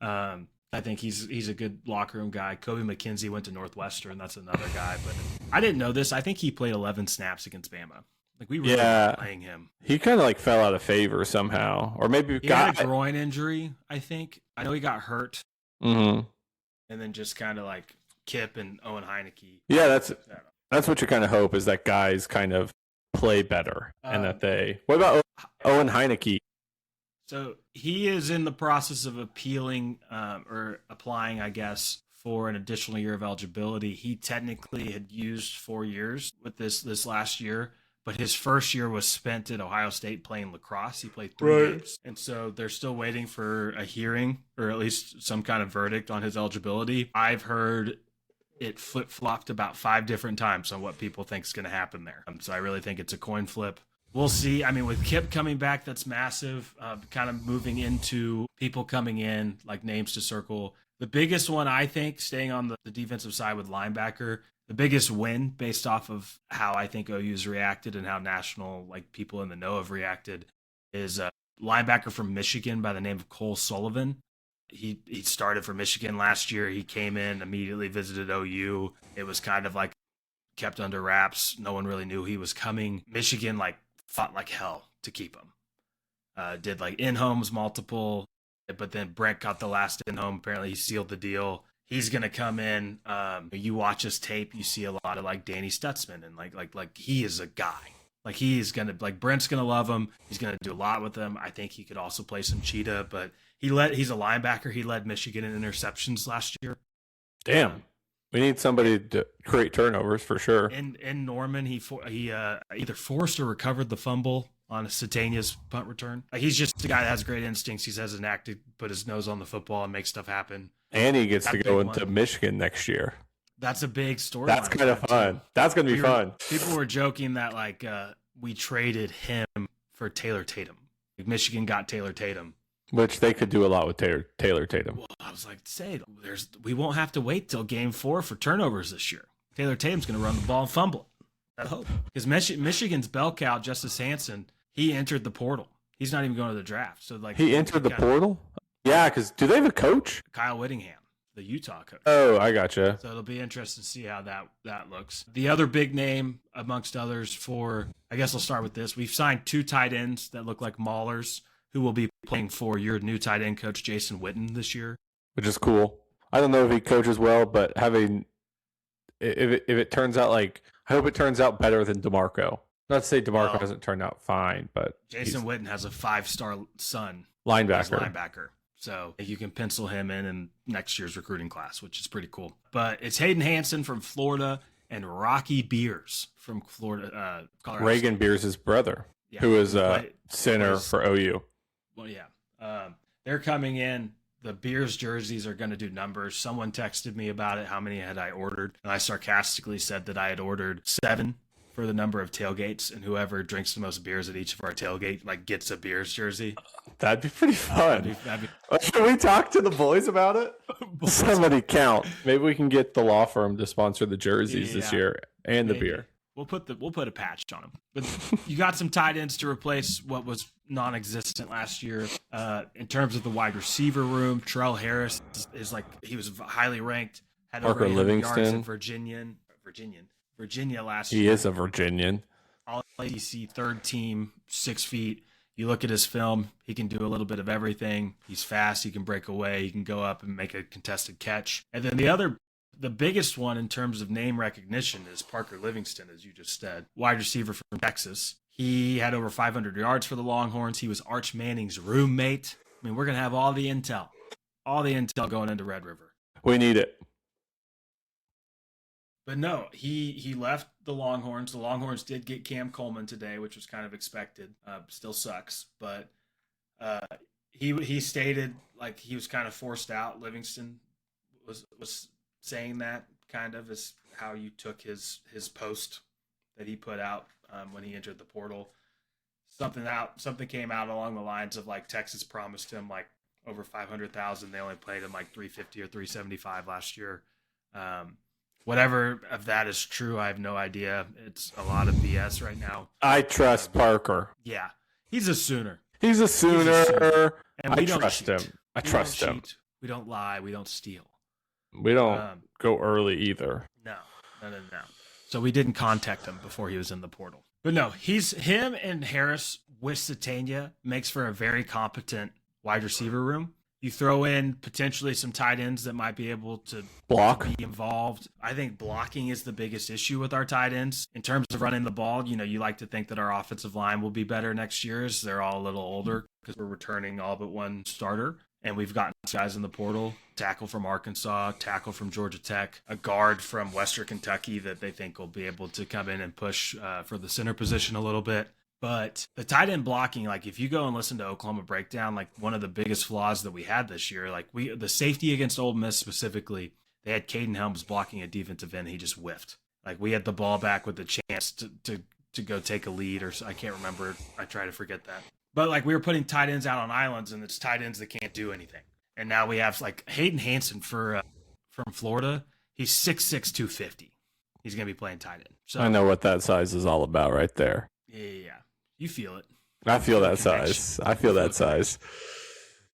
[SPEAKER 2] I think he's a good locker room guy. Kobe McKenzie went to Northwestern. That's another guy. But I didn't know this. I think he played 11 snaps against Bama. We really were playing him.
[SPEAKER 3] He kind of fell out of favor somehow, or maybe
[SPEAKER 2] he had a groin injury. I think. I know he got hurt.
[SPEAKER 3] Mm-hmm.
[SPEAKER 2] And then just kind of Kip and Owen Heineke.
[SPEAKER 3] Yeah, that's what you kind of hope, is that guys kind of play better and that they. What about Owen Heineke?
[SPEAKER 2] So he is in the process of appealing or applying, I guess, for an additional year of eligibility. He technically had used 4 years with this last year, but his first year was spent at Ohio State playing lacrosse. He played 3 games. And so they're still waiting for a hearing, or at least some kind of verdict on his eligibility. I've heard it flip-flopped about 5 different times on what people think is going to happen there. So I really think it's a coin flip. We'll see. With Kip coming back, that's massive. Kind of moving into people coming in, like names to circle. The biggest one, I think, staying on the defensive side with linebacker, the biggest win based off of how I think OU's reacted and how national people in the know have reacted is a linebacker from Michigan by the name of Cole Sullivan. He started for Michigan last year. He came in, immediately visited OU. It was kind of like kept under wraps. No one really knew he was coming. Michigan like fought like hell to keep him. Did like in-homes multiple, but then Brent got the last in-home. Apparently he sealed the deal. He's gonna come in. You watch his tape, you see a lot of like Danny Stutzman, and like he is a guy. Like he's gonna Brent's gonna love him. He's gonna do a lot with him. I think he could also play some cheetah, but he's a linebacker. He led Michigan in interceptions last year.
[SPEAKER 3] Damn. We need somebody to create turnovers for sure.
[SPEAKER 2] In Norman, he either forced or recovered the fumble on Satania's punt return. Like he's just a guy that has great instincts. He has an act to put his nose on the football and make stuff happen.
[SPEAKER 3] And he gets to go into Michigan next year.
[SPEAKER 2] That's a big story.
[SPEAKER 3] That's kind of fun. Too. That's going to be fun.
[SPEAKER 2] People were joking that like we traded him for Taylor Tatum. Like Michigan got Taylor Tatum.
[SPEAKER 3] Which they could do a lot with Taylor Tatum.
[SPEAKER 2] Well, I was like, we won't have to wait till game 4 for turnovers this year. Taylor Tatum's going to run the ball and fumble it. I hope. Because Michigan's bell cow, Justice Hansen, he entered the portal. He's not even going to the draft. So like
[SPEAKER 3] he entered the portal? Yeah, because do they have a coach?
[SPEAKER 2] Kyle Whittingham, the Utah coach.
[SPEAKER 3] Oh, I gotcha.
[SPEAKER 2] So it'll be interesting to see how that looks. The other big name, amongst others, I guess I'll start with this. We've signed 2 tight ends that look like maulers, who will be playing for your new tight end coach, Jason Witten, this year.
[SPEAKER 3] Which is cool. I don't know if he coaches well, but if it turns out I hope it turns out better than DeMarco. Not to say DeMarco hasn't turned out fine, but
[SPEAKER 2] Jason Witten has a 5-star son.
[SPEAKER 3] Linebacker.
[SPEAKER 2] So you can pencil him in next year's recruiting class, which is pretty cool. But it's Hayden Hansen from Florida and Rocky Beers from Florida, Colorado
[SPEAKER 3] Reagan
[SPEAKER 2] State.
[SPEAKER 3] Beers' brother, who is a center for OU.
[SPEAKER 2] Well, yeah. They're coming in. The Beers jerseys are going to do numbers. Someone texted me about it. How many had I ordered? And I sarcastically said that I had ordered 7 for the number of tailgates, and whoever drinks the most beers at each of our tailgate gets a Beers jersey.
[SPEAKER 3] That'd be pretty fun. Should we talk to the boys about it? Somebody count. Maybe we can get the law firm to sponsor the jerseys this year and the beer.
[SPEAKER 2] We'll put a patch on them. But you got some tight ends to replace what was non-existent last year. In terms of the wide receiver room, Terrell Harris is he was highly ranked. Had
[SPEAKER 3] Parker
[SPEAKER 2] over 800
[SPEAKER 3] Livingston,
[SPEAKER 2] yards in Virginia last year.
[SPEAKER 3] He is a Virginian.
[SPEAKER 2] All ACC, third team, 6 feet. You look at his film, he can do a little bit of everything. He's fast. He can break away. He can go up and make a contested catch. And then the biggest one in terms of name recognition is Parker Livingston, as you just said, wide receiver from Texas. He had over 500 yards for the Longhorns. He was Arch Manning's roommate. I mean, we're going to have all the intel going into Red River.
[SPEAKER 3] We need it.
[SPEAKER 2] But no, he left the Longhorns. The Longhorns did get Cam Coleman today, which was kind of expected. Still sucks, but he stated like he was kind of forced out. Livingston was saying that kind of is how you took his post that he put out when he entered the portal. Something came out along the lines of like Texas promised him like over 500,000. They only played him like 350 or 375 last year. Whatever of that is true, I have no idea. It's a lot of BS right now.
[SPEAKER 3] I trust Parker.
[SPEAKER 2] Yeah, he's a Sooner.
[SPEAKER 3] He's a Sooner.
[SPEAKER 2] And
[SPEAKER 3] I trust him. I trust him.
[SPEAKER 2] We don't lie. We don't steal.
[SPEAKER 3] We don't go early either.
[SPEAKER 2] No. So we didn't contact him before he was in the portal. But no, him and Harris with Satania makes for a very competent wide receiver room. You throw in potentially some tight ends that might be able to be involved. I think blocking is the biggest issue with our tight ends. In terms of running the ball, you like to think that our offensive line will be better next year as they're all a little older because we're returning all but one starter. And we've gotten guys in the portal, tackle from Arkansas, tackle from Georgia Tech, a guard from Western Kentucky that they think will be able to come in and push for the center position a little bit. But the tight end blocking, like if you go and listen to Oklahoma Breakdown, like one of the biggest flaws that we had this year, like the safety against Ole Miss specifically, they had Caden Helms blocking a defensive end. He just whiffed. Like we had the ball back with the chance to go take a lead, or I can't remember. I try to forget that. But like we were putting tight ends out on islands, and it's tight ends that can't do anything. And now we have like Hayden Hansen from Florida. He's 6'6", 250. He's gonna be playing tight end. So
[SPEAKER 3] I know what that size is all about right there.
[SPEAKER 2] Yeah. You feel it.
[SPEAKER 3] I feel that size. I feel that size.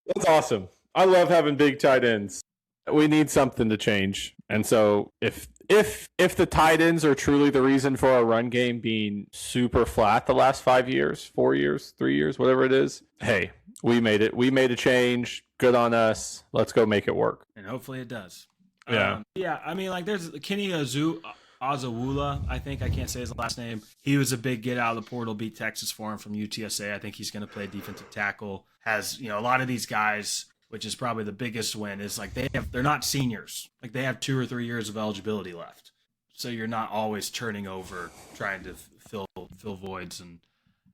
[SPEAKER 3] That's awesome. I love having big tight ends. We need something to change. And so if the tight ends are truly the reason for our run game being super flat the last 5 years, 4 years, 3 years, whatever it is, hey, we made it. We made a change. Good on us. Let's go make it work.
[SPEAKER 2] And hopefully it does.
[SPEAKER 3] Yeah.
[SPEAKER 2] Yeah, I mean, like, there's Kenny Azawula, I think. I can't say his last name. He was a big get out of the portal, beat Texas for him from UTSA. I think he's going to play defensive tackle. Has, a lot of these guys, which is probably the biggest win, is like they're not seniors. Like, they have 2 or 3 years of eligibility left. So you're not always turning over, trying to fill voids and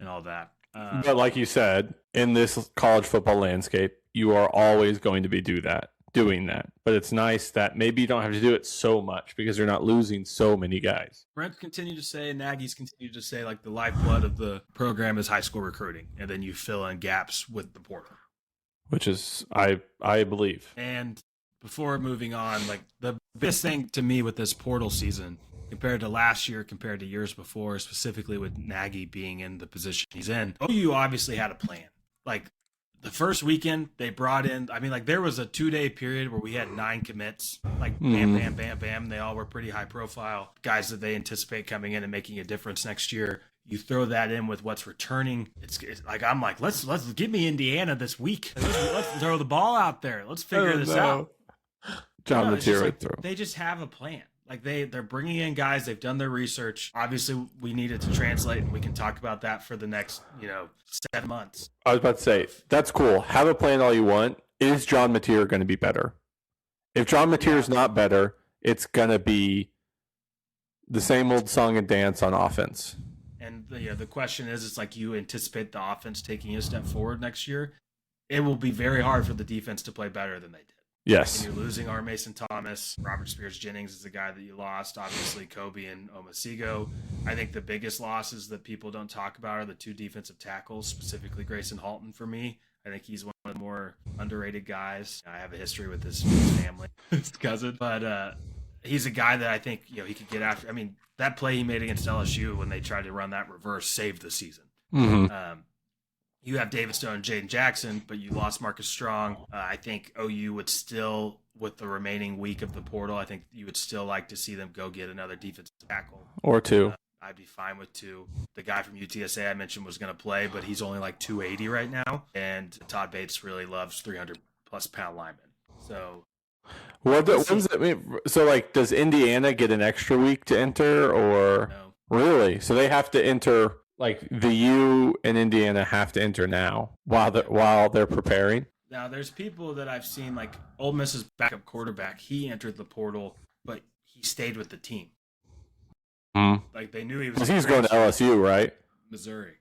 [SPEAKER 2] all that.
[SPEAKER 3] But like you said, in this college football landscape, you are always going to be doing that. But it's nice that maybe you don't have to do it so much because you're not losing so many guys.
[SPEAKER 2] Brent continued to say, and Nagy's continued to say, like, the lifeblood of the program is high school recruiting, and then you fill in gaps with the portal.
[SPEAKER 3] Which is, I believe.
[SPEAKER 2] And before moving on, like, the biggest thing to me with this portal season compared to last year, compared to years before, specifically with Nagy being in the position he's in, OU obviously had a plan. Like, the first weekend they brought in, I mean, like, there was a 2-day period where we had 9 commits, like, bam, bam, bam, bam. They all were pretty high profile guys that they anticipate coming in and making a difference next year. You throw that in with what's returning. It's like, I'm like, let's give me Indiana this week. Let's throw the ball out there. Let's figure this out.
[SPEAKER 3] John Mateer
[SPEAKER 2] like,
[SPEAKER 3] throw.
[SPEAKER 2] They just have a plan. Like, they're bringing in guys. They've done their research. Obviously, we need it to translate, and we can talk about that for the next, 7 months.
[SPEAKER 3] I was about to say, that's cool. Have a plan all you want. Is John Mateer going to be better? If John Mateer is not better, it's going to be the same old song and dance on offense.
[SPEAKER 2] And the question is, it's like, you anticipate the offense taking a step forward next year. It will be very hard for the defense to play better than they did.
[SPEAKER 3] Yes.
[SPEAKER 2] And you're losing R. Mason Thomas. Robert Spears Jennings is the guy that you lost. Obviously, Kobe and Omasigo. I think the biggest losses that people don't talk about are the 2 defensive tackles, specifically Grayson Halton for me. I think he's one of the more underrated guys. I have a history with his family, his cousin. But he's a guy that I think he could get after. I mean, that play he made against LSU when they tried to run that reverse saved the season.
[SPEAKER 3] Mm-hmm.
[SPEAKER 2] You have David Stone and Jaden Jackson, but you lost Marcus Strong. I think OU would still, with the remaining week of the portal, I think you would still like to see them go get another defensive tackle.
[SPEAKER 3] Or 2.
[SPEAKER 2] I'd be fine with 2. The guy from UTSA I mentioned was going to play, but he's only like 280 right now. And Todd Bates really loves 300-plus pound linemen. So
[SPEAKER 3] what does that mean? So, like, does Indiana get an extra week to enter, or
[SPEAKER 2] no.
[SPEAKER 3] Really? So they have to enter. Like, the U and Indiana have to enter now while they're preparing.
[SPEAKER 2] Now, there's people that I've seen, like Ole Miss's backup quarterback. He entered the portal, but he stayed with the team. Like, they knew he was.
[SPEAKER 3] He's going to LSU, right?
[SPEAKER 2] Missouri.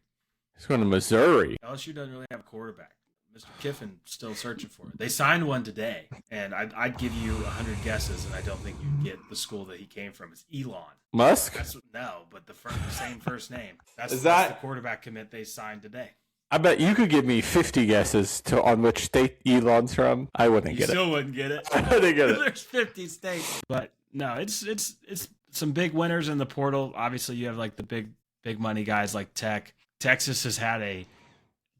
[SPEAKER 3] He's going to Missouri.
[SPEAKER 2] LSU doesn't really have a quarterback. Mr. Kiffin still searching for it. They signed one today, and I'd give you 100 guesses, and I don't think you'd get the school that he came from. It's Elon
[SPEAKER 3] Musk.
[SPEAKER 2] But the same first name. That's the quarterback commit they signed today.
[SPEAKER 3] I bet you could give me 50 guesses on which state Elon's from. I wouldn't get it.
[SPEAKER 2] You still wouldn't get it.
[SPEAKER 3] I wouldn't get it.
[SPEAKER 2] There's 50 states, but no, it's some big winners in the portal. Obviously, you have like the big money guys like Tech. Texas has had a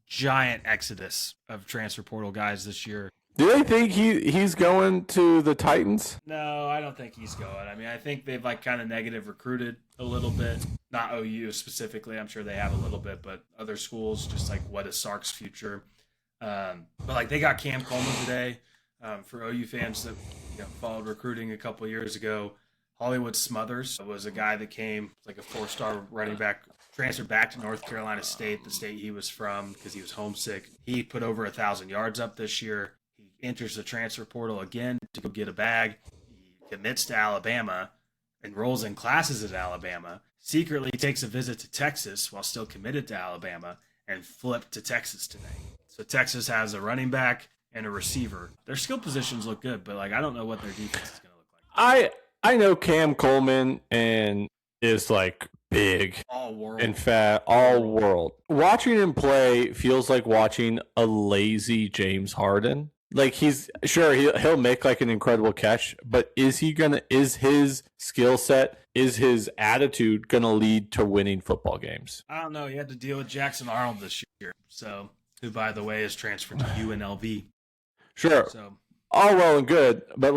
[SPEAKER 2] giant exodus of transfer portal guys this year.
[SPEAKER 3] Do they think he's going to the Titans?
[SPEAKER 2] No, I don't think he's going. I mean, I think they've like kind of negative recruited a little bit. Not OU specifically. I'm sure they have a little bit, but other schools, just like, what is Sark's future? But like, they got Cam Coleman today. For OU fans that followed recruiting a couple years ago, Hollywood Smothers was a guy that came like a 4-star running back, transferred back to North Carolina State, the state he was from, because he was homesick. He put over 1,000 yards up this year. He enters the transfer portal again to go get a bag. He commits to Alabama, enrolls in classes at Alabama, secretly takes a visit to Texas while still committed to Alabama, and flipped to Texas today. So Texas has a running back and a receiver. Their skill positions look good, but like, I don't know what their defense is going to look like.
[SPEAKER 3] I know Cam Coleman and is like big,
[SPEAKER 2] all world,
[SPEAKER 3] and fat, all world. Watching him play feels like watching a lazy James Harden. Like, he'll make like an incredible catch, but is his skill set, is his attitude gonna lead to winning football games?
[SPEAKER 2] I don't know. You had to deal with Jackson Arnold this year, who by the way is transferred to UNLV.
[SPEAKER 3] Sure.
[SPEAKER 2] So
[SPEAKER 3] All well and good, but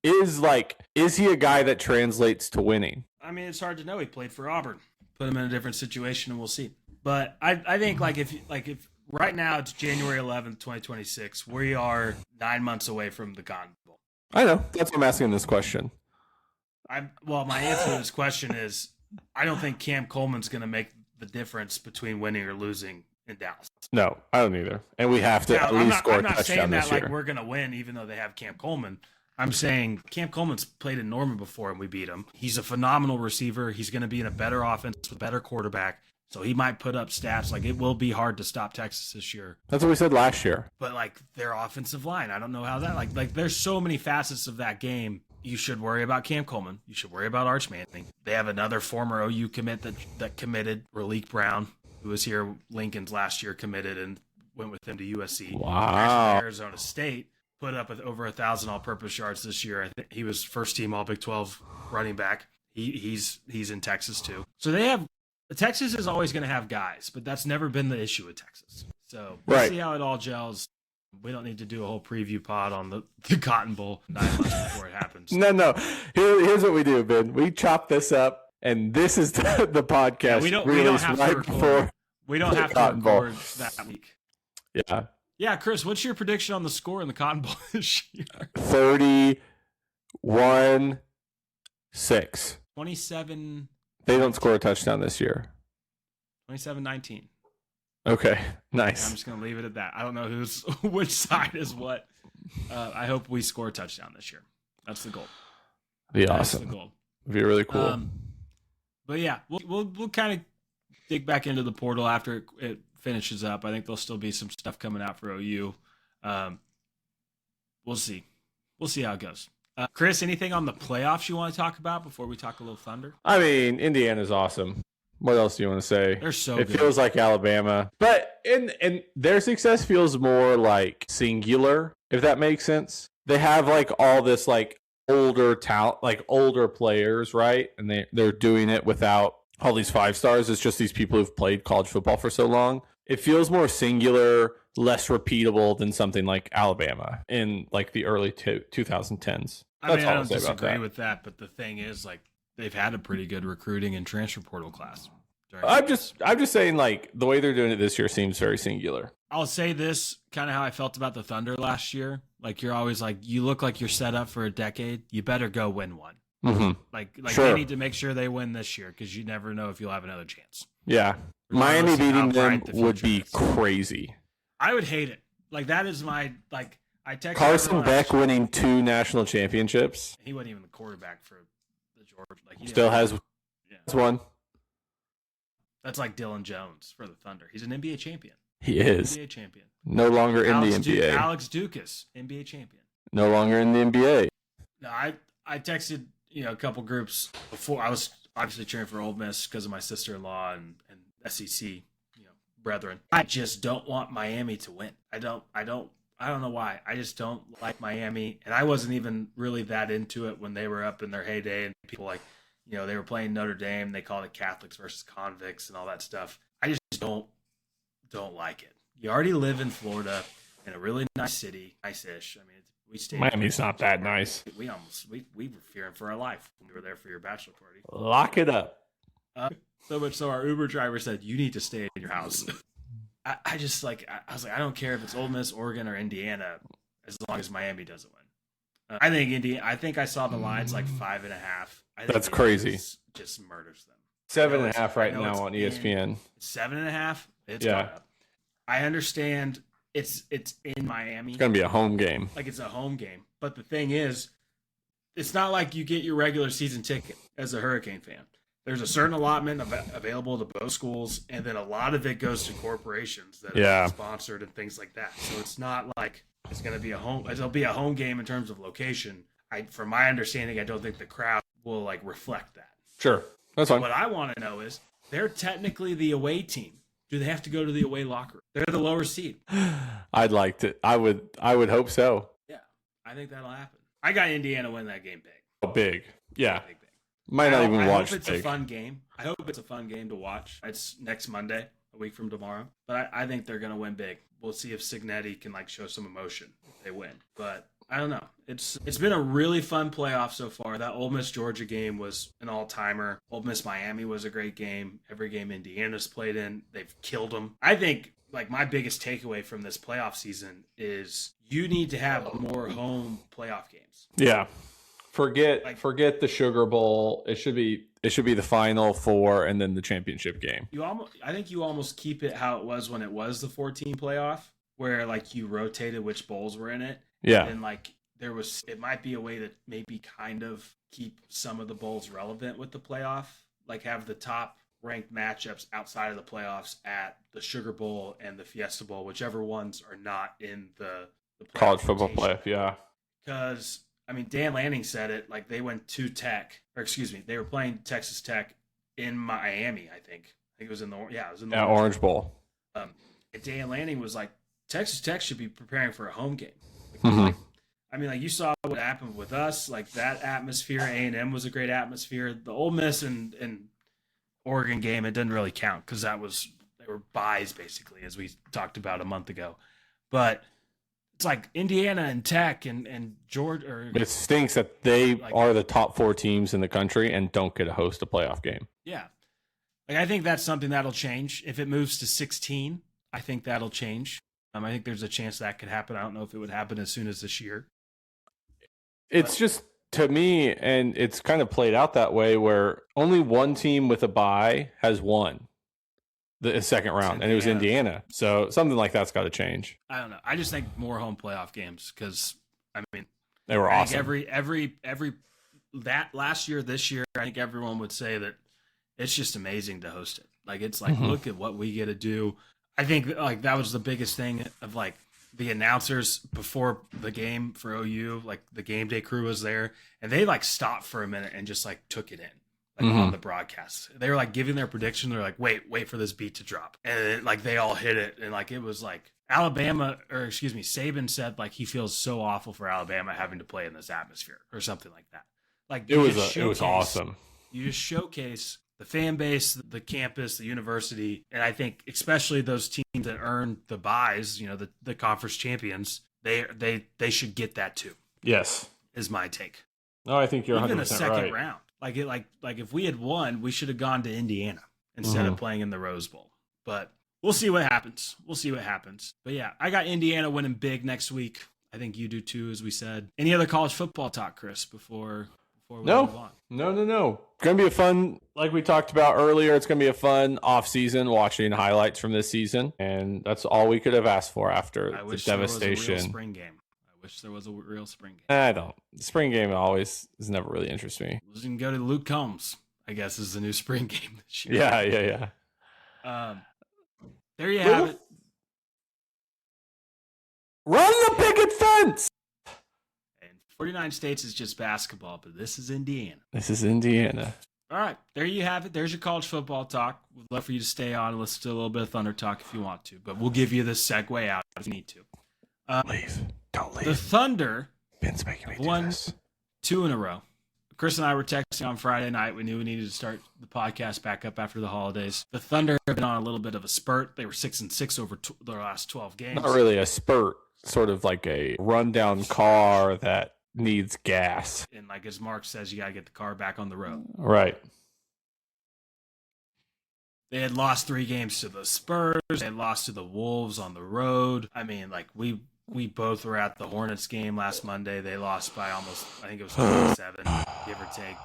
[SPEAKER 3] is he a guy that translates to winning?
[SPEAKER 2] I mean, it's hard to know. He played for Auburn. Put him in a different situation, and we'll see. But I think if right now it's January 11th, 2026, we are 9 months away from the Cotton Bowl.
[SPEAKER 3] I know. That's why I'm asking this question.
[SPEAKER 2] My answer to this question is I don't think Cam Coleman's going to make the difference between winning or losing in Dallas.
[SPEAKER 3] No, I don't either. And we have to at least score a touchdown
[SPEAKER 2] saying that
[SPEAKER 3] this year.
[SPEAKER 2] like we're going to win, even though they have Cam Coleman. I'm saying Cam Coleman's played in Norman before and we beat him. He's a phenomenal receiver. He's going to be in a better offense with a better quarterback. So he might put up stats. Like, it will be hard to stop Texas this year.
[SPEAKER 3] That's what we said last year.
[SPEAKER 2] But, like, their offensive line, I don't know how that, like there's so many facets of that game. You should worry about Cam Coleman. You should worry about Arch Manning. They have another former OU commit that committed, Raleek Brown, who was here. Lincoln's last year committed and went with him to USC.
[SPEAKER 3] Wow.
[SPEAKER 2] Arizona State put up with over 1,000 all-purpose yards this year. I think he was first team All Big 12 running back. He's in Texas too. So they have Texas is always going to have guys, but that's never been the issue with Texas. So we'll see how it all gels. We don't need to do a whole preview pod on the Cotton Bowl 9 months before it happens.
[SPEAKER 3] No. Here's what we do, Ben. We chop this up, and this is the podcast.
[SPEAKER 2] Yeah, we don't have to record. We don't have to record that week.
[SPEAKER 3] Yeah.
[SPEAKER 2] Yeah, Chris, what's your prediction on the score in the Cotton Bowl this year?
[SPEAKER 3] 31-6.
[SPEAKER 2] 27.
[SPEAKER 3] They don't score a touchdown this year.
[SPEAKER 2] 27-19.
[SPEAKER 3] Okay, nice.
[SPEAKER 2] I'm just going to leave it at that. I don't know which side is what. I hope we score a touchdown this year. That's the goal.
[SPEAKER 3] Be awesome.
[SPEAKER 2] That's the goal.
[SPEAKER 3] Be really cool.
[SPEAKER 2] But yeah, we'll kind of dig back into the portal after it finishes up. I think there'll still be some stuff coming out for OU. We'll see. We'll see how it goes. Chris, anything on the playoffs you want to talk about before we talk a little Thunder?
[SPEAKER 3] I mean, Indiana's awesome. What else do you want to say?
[SPEAKER 2] They're so
[SPEAKER 3] It
[SPEAKER 2] good.
[SPEAKER 3] feels like Alabama. But and their success feels more like singular, if that makes sense. They have like all this like older talent, like older players, right? And they're doing it without all these 5 stars. It's just these people who've played college football for so long. It feels more singular, less repeatable than something like Alabama in like the early 2010s.
[SPEAKER 2] I mean, I don't disagree with that, but the thing is, like, they've had a pretty good recruiting and transfer portal class.
[SPEAKER 3] I'm just saying, like, the way they're doing it this year seems very singular.
[SPEAKER 2] I'll say this, kind of how I felt about the Thunder last year. Like, you're always like, you look like you're set up for a decade. You better go win one.
[SPEAKER 3] Mm-hmm.
[SPEAKER 2] Like
[SPEAKER 3] sure.
[SPEAKER 2] They need to make sure they win this year because you never know if you'll have another chance.
[SPEAKER 3] Yeah, Miami beating them would be crazy.
[SPEAKER 2] I would hate it. Like, that is my like. I texted
[SPEAKER 3] Carson Beck winning 2 national championships.
[SPEAKER 2] He wasn't even the quarterback for the Georgia. Like, he
[SPEAKER 3] still has one.
[SPEAKER 2] That's like Dylan Jones for the Thunder. He's an NBA champion.
[SPEAKER 3] He is
[SPEAKER 2] NBA champion.
[SPEAKER 3] No longer in the NBA.
[SPEAKER 2] Alex Dukas, NBA champion.
[SPEAKER 3] No longer in the NBA.
[SPEAKER 2] No, I texted a couple groups before. I was obviously cheering for Ole Miss because of my sister-in-law and SEC brethren. I just don't want Miami to win. I don't know why. I just don't like Miami. And I wasn't even really that into it when they were up in their heyday and people like, they were playing Notre Dame. They called it Catholics versus convicts and all that stuff. I just don't like it. You already live in Florida in a really nice city, nice-ish. I mean, we stayed.
[SPEAKER 3] Miami's not that nice.
[SPEAKER 2] We were fearing for our life when we were there for your bachelor party.
[SPEAKER 3] Lock it up.
[SPEAKER 2] So much so our Uber driver said, you need to stay in your house. I was like, I don't care if it's Ole Miss, Oregon, or Indiana, as long as Miami doesn't win. I think I think I saw the lines like 5.5.
[SPEAKER 3] That's crazy.
[SPEAKER 2] Just murders them.
[SPEAKER 3] 7.5 right now on ESPN.
[SPEAKER 2] 7.5. It's gone up. I understand it's in Miami.
[SPEAKER 3] It's gonna be a home game.
[SPEAKER 2] Like, it's a home game, but the thing is, it's not like you get your regular season ticket as a Hurricane fan. There's a certain allotment available to both schools, and then a lot of it goes to corporations that are sponsored and things like that. So it's not like it's going to be a home. It'll be a home game in terms of location. From my understanding, I don't think the crowd will like reflect that.
[SPEAKER 3] Sure, that's fine.
[SPEAKER 2] What I want to know is, they're technically the away team. Do they have to go to the away locker room? They're the lower seed.
[SPEAKER 3] I'd like to. I would hope so.
[SPEAKER 2] Yeah, I think that'll happen. I got Indiana win that game big.
[SPEAKER 3] Oh, big. Yeah.
[SPEAKER 2] Big.
[SPEAKER 3] Might not even watch.
[SPEAKER 2] I hope it's a fun game. I hope it's a fun game to watch. It's next Monday. a week from tomorrow. But I think they're going to win big. We'll see if Cignetti can show some emotion if they win. But I don't know. It's been a really fun playoff so far. That Ole Miss Georgia game was an all-timer. Ole Miss Miami was a great game. Every game Indiana's played in, they've killed them. I think my biggest takeaway from this playoff season is you need to have more home playoff games.
[SPEAKER 3] Yeah. Forget the Sugar Bowl. It should be the Final Four and then the championship game.
[SPEAKER 2] I think you almost keep it how it was when it was the 14 playoff, where you rotated which bowls were in it.
[SPEAKER 3] Yeah.
[SPEAKER 2] And it might be a way to maybe kind of keep some of the bowls relevant with the playoff, have the top ranked matchups outside of the playoffs at the Sugar Bowl and the Fiesta Bowl, whichever ones are not in the
[SPEAKER 3] college football playoff. Yeah.
[SPEAKER 2] Because Dan Lanning said it, they went to they were playing Texas Tech in Miami, I think. It was in the
[SPEAKER 3] Orange Bowl.
[SPEAKER 2] And Dan Lanning was like, Texas Tech should be preparing for a home game. You saw what happened with us, that atmosphere. A&M was a great atmosphere. The Ole Miss and Oregon game, it didn't really count because they were buys basically, as we talked about a month ago. But it's Indiana and Tech and Georgia.
[SPEAKER 3] It stinks that they are the top 4 teams in the country and don't get to host a playoff game.
[SPEAKER 2] Yeah. I think that's something that'll change. If it moves to 16, I think that'll change. I think there's a chance that could happen. I don't know if it would happen as soon as this year.
[SPEAKER 3] It's just, to me, and it's kind of played out that way, where only one team with a bye has won the second round, and it was Indiana. So something like that's got to change.
[SPEAKER 2] I don't know. I just think more home playoff games because,
[SPEAKER 3] they were awesome.
[SPEAKER 2] Every that last year, this year, I think everyone would say that it's just amazing to host it. Look at what we get to do. I think that was the biggest thing of the announcers before the game for OU, the game day crew was there, and they stopped for a minute and just took it in on the broadcast. They were giving their prediction. They're wait for this beat to drop, and they all hit it, and it was Saban said he feels so awful for Alabama having to play in this atmosphere or something like that.
[SPEAKER 3] It was awesome.
[SPEAKER 2] You just showcase the fan base, the campus, the university, and I think especially those teams that earned the buys, the conference champions, they should get that too.
[SPEAKER 3] Yes,
[SPEAKER 2] is my take.
[SPEAKER 3] No, I think you're 100% right.
[SPEAKER 2] Even a second round, if we had won, we should have gone to Indiana instead of playing in the Rose Bowl. But we'll see what happens. But yeah, I got Indiana winning big next week. I think you do too, as we said. Any other college football talk, Chris? Before we move on? No. Going to be a fun, like we talked about earlier, it's going to be a fun off-season watching highlights from this season. And that's all we could have asked for after the devastation. I wish there was a real spring game. I don't. The spring game always has never really interested me. We can go to Luke Combs, I guess, is the new spring game this year. Yeah. There you have it. Run the picket fence! 49 states is just basketball, but this is Indiana. All right, there you have it. There's your college football talk. We'd love for you to stay on and listen to a little bit of Thunder talk if you want to, but we'll give you the segue out if you need to. Don't leave. The Thunder
[SPEAKER 3] Ben's making me
[SPEAKER 2] won
[SPEAKER 3] do this.
[SPEAKER 2] 2 in a row. Chris and I were texting on Friday night. We knew we needed to start the podcast back up after the holidays. The Thunder have been on a little bit of a spurt. They were 6-6 over their last 12 games.
[SPEAKER 3] Not really a spurt, sort of like a rundown car that needs gas.
[SPEAKER 2] And as Mark says, you got to get the car back on the road.
[SPEAKER 3] Right.
[SPEAKER 2] They had lost 3 games to the Spurs. They had lost to the Wolves on the road. We both were at the Hornets game last Monday. They lost by almost, I think it was 27, give or take.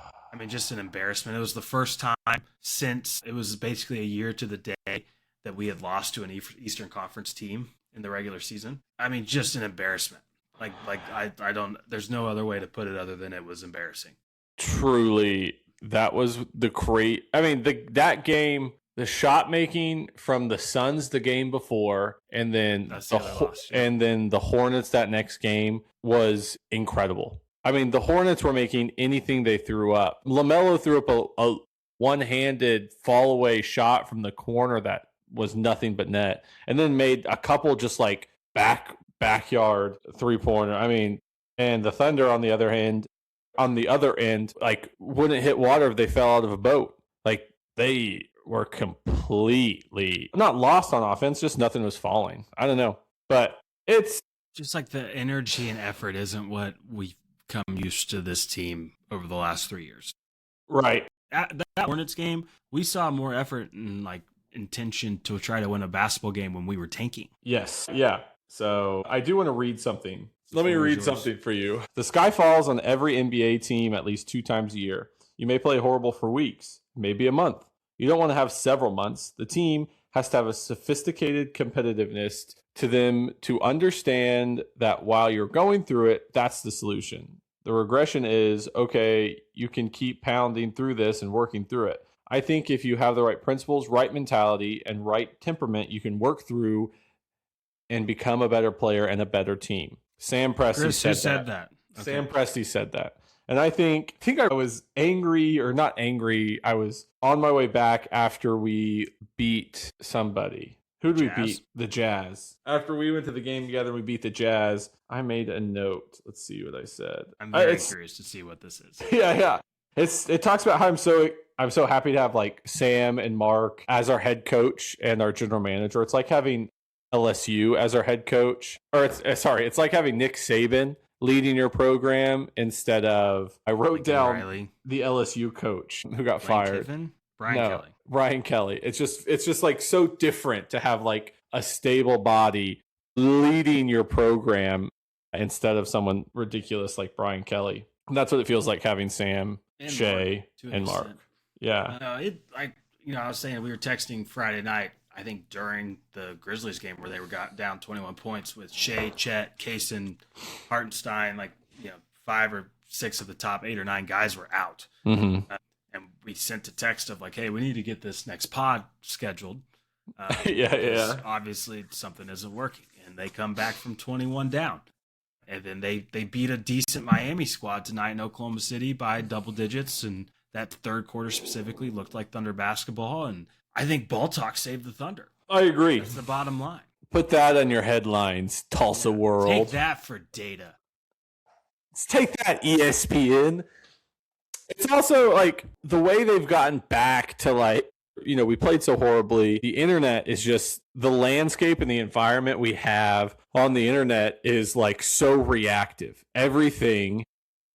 [SPEAKER 2] Just an embarrassment. It was the first time since it was basically a year to the day that we had lost to an Eastern Conference team in the regular season. Just an embarrassment. I don't, there's no other way to put it other than it was embarrassing. Truly, that was that game, the shot making from the Suns the game before, and then the Hornets that next game was incredible. The Hornets were making anything they threw up. LaMelo threw up a one-handed fall-away shot from the corner that was nothing but net, and then made a couple just backyard three-pointer. And the Thunder on the other end, wouldn't hit water if they fell out of a boat. They
[SPEAKER 3] were completely not lost on offense, just nothing was falling. I don't know. But it's
[SPEAKER 2] just like the energy and effort isn't what we've come used to this team over the last 3 years.
[SPEAKER 3] right.
[SPEAKER 2] At that Hornets game, we saw more effort and like intention to try to win a basketball game when we were tanking.
[SPEAKER 3] Yes. Yeah. So I do want to read something. Let me
[SPEAKER 2] Floor is
[SPEAKER 3] read
[SPEAKER 2] yours.
[SPEAKER 3] something for you. The sky falls on every NBA team at least 2 times a year. You may play horrible for weeks, maybe a month. You don't want to have several months. The team has to have a sophisticated competitiveness to them to understand that while you're going through it, that's the solution. The regression is, okay, you can keep pounding through this and working through it. I think if you have the right principles, right mentality, and right temperament, you can work through and become a better player and a better team. Sam Presti
[SPEAKER 2] Chris,
[SPEAKER 3] said
[SPEAKER 2] who said that? Okay.
[SPEAKER 3] Sam Presti said that. And I think I was angry, or not angry. I was on my way back after we beat somebody. Who did we
[SPEAKER 2] Jazz?
[SPEAKER 3] beat? The Jazz. After we went to the game together, we beat the Jazz. I made a note. Let's see what I said.
[SPEAKER 2] I'm very
[SPEAKER 3] It's-
[SPEAKER 2] curious to see what this is.
[SPEAKER 3] Yeah. It talks about how I'm so happy to have like Sam and Mark as our head coach and our general manager. It's like having LSU as our head coach, or it's like having Nick Saban leading your program instead of, I wrote
[SPEAKER 2] Lincoln
[SPEAKER 3] down
[SPEAKER 2] Riley,
[SPEAKER 3] the LSU coach who got
[SPEAKER 2] Lane
[SPEAKER 3] fired.
[SPEAKER 2] Kiffin, Brian
[SPEAKER 3] No,
[SPEAKER 2] Kelly.
[SPEAKER 3] Brian Kelly. It's just like so different to have like a stable body leading your program instead of someone ridiculous like Brian Kelly. And that's what it feels like having Sam,
[SPEAKER 2] And
[SPEAKER 3] Shay,
[SPEAKER 2] Mark, to an
[SPEAKER 3] and Mark.
[SPEAKER 2] extent.
[SPEAKER 3] Yeah.
[SPEAKER 2] I was saying we were texting Friday night, I think during the Grizzlies game where they got down 21 points with Shea, Chet, Kaysen, Hartenstein, 5 or 6 of the top 8 or 9 guys were out.
[SPEAKER 3] Mm-hmm.
[SPEAKER 2] And we sent a text of like, hey, we need to get this next pod scheduled.
[SPEAKER 3] Yeah.
[SPEAKER 2] because Obviously something isn't working. And they come back from 21 down. And then they beat a decent Miami squad tonight in Oklahoma City by double digits. And that third quarter specifically looked like Thunder basketball. And I think Ball Talk saved the Thunder.
[SPEAKER 3] I agree.
[SPEAKER 2] That's the bottom line.
[SPEAKER 3] Put that on your headlines, Tulsa World.
[SPEAKER 2] Take that for data.
[SPEAKER 3] Take that, ESPN. It's also like the way they've gotten back to we played so horribly. The internet is just the landscape and the environment we have on the internet is like so reactive. Everything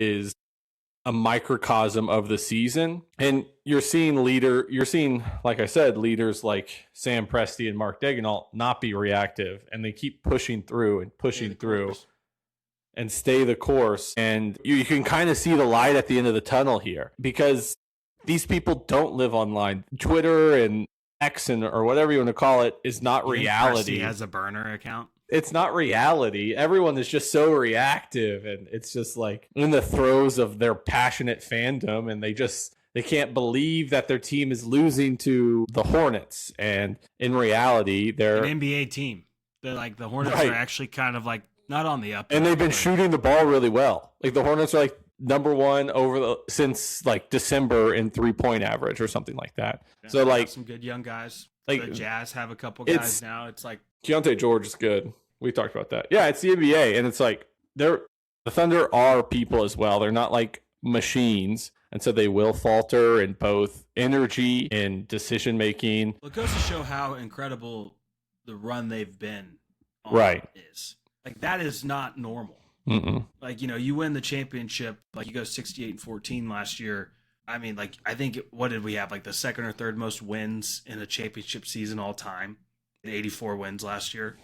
[SPEAKER 3] is a microcosm of the season. And you're seeing, like I said, leaders like Sam Presti and Mark Daigneault not be reactive. And they keep pushing through and pushing through and stay the course. And you can kind of see the light at the end of the tunnel here because these people don't live online. Twitter and X or whatever you want to call it is not reality.
[SPEAKER 2] He has a burner account.
[SPEAKER 3] It's not reality. Everyone is just so reactive, and it's just like in the throes of their passionate fandom, and they can't believe that their team is losing to the Hornets. And in reality, they're
[SPEAKER 2] An NBA team. They're like the Hornets
[SPEAKER 3] Right.
[SPEAKER 2] are actually kind of like not on the up.
[SPEAKER 3] and they've been
[SPEAKER 2] but
[SPEAKER 3] shooting the ball really well. Like the Hornets are like number one since like December in 3-point average or something like that.
[SPEAKER 2] yeah,
[SPEAKER 3] So
[SPEAKER 2] they got
[SPEAKER 3] like
[SPEAKER 2] some good young guys.
[SPEAKER 3] like
[SPEAKER 2] The Jazz have a couple
[SPEAKER 3] it's-
[SPEAKER 2] guys now. It's like
[SPEAKER 3] Keontae George is good. We talked about that. Yeah, it's the NBA, and it's like the Thunder are people as well. They're not like machines, and so they will falter in both energy and decision making.
[SPEAKER 2] well, it goes to show how incredible the run they've been on
[SPEAKER 3] Right.
[SPEAKER 2] is. Like that is not normal.
[SPEAKER 3] Mm-mm.
[SPEAKER 2] Like, you win the championship, like you go 68-14 last year. I mean, like I think what did we have? Like the second or third most wins in a championship season all time. 84 wins last year.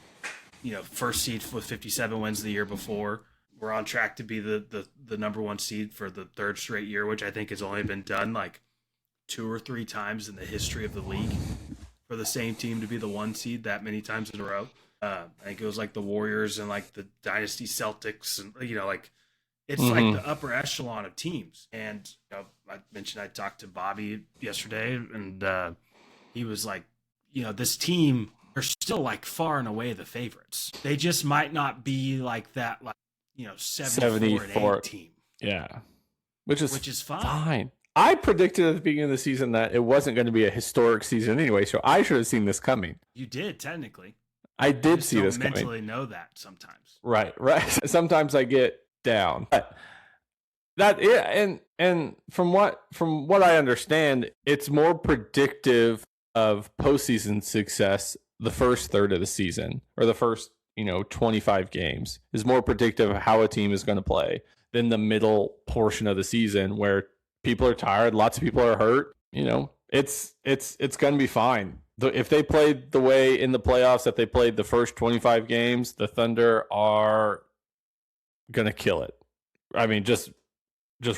[SPEAKER 2] First seed with 57 wins the year before. We're on track to be the number 1 seed for the third straight year, which I think has only been done like 2 or 3 times in the history of the league for the same team to be the 1 seed that many times in a row. I think it was like the Warriors and like the Dynasty Celtics, and it's like the upper echelon of teams. And I mentioned I talked to Bobby yesterday, and he was like, this team are still like far and away the favorites. They just might not be like that, 74 team,
[SPEAKER 3] Yeah, which is
[SPEAKER 2] fine.
[SPEAKER 3] fine. I predicted at the beginning of the season that it wasn't going to be a historic season anyway, so I should have seen this coming.
[SPEAKER 2] You did technically.
[SPEAKER 3] I
[SPEAKER 2] You
[SPEAKER 3] did
[SPEAKER 2] just
[SPEAKER 3] see
[SPEAKER 2] don't
[SPEAKER 3] this coming.
[SPEAKER 2] mentally know that sometimes.
[SPEAKER 3] Right. Sometimes I get down. But and from what I understand, it's more predictive of postseason success the first third of the season or the first 25 games is more predictive of how a team is going to play than the middle portion of the season where people are tired, lots of people are hurt. It's going to be fine. If they played the way in the playoffs that they played the first 25 games, the Thunder are going to kill it. I mean, just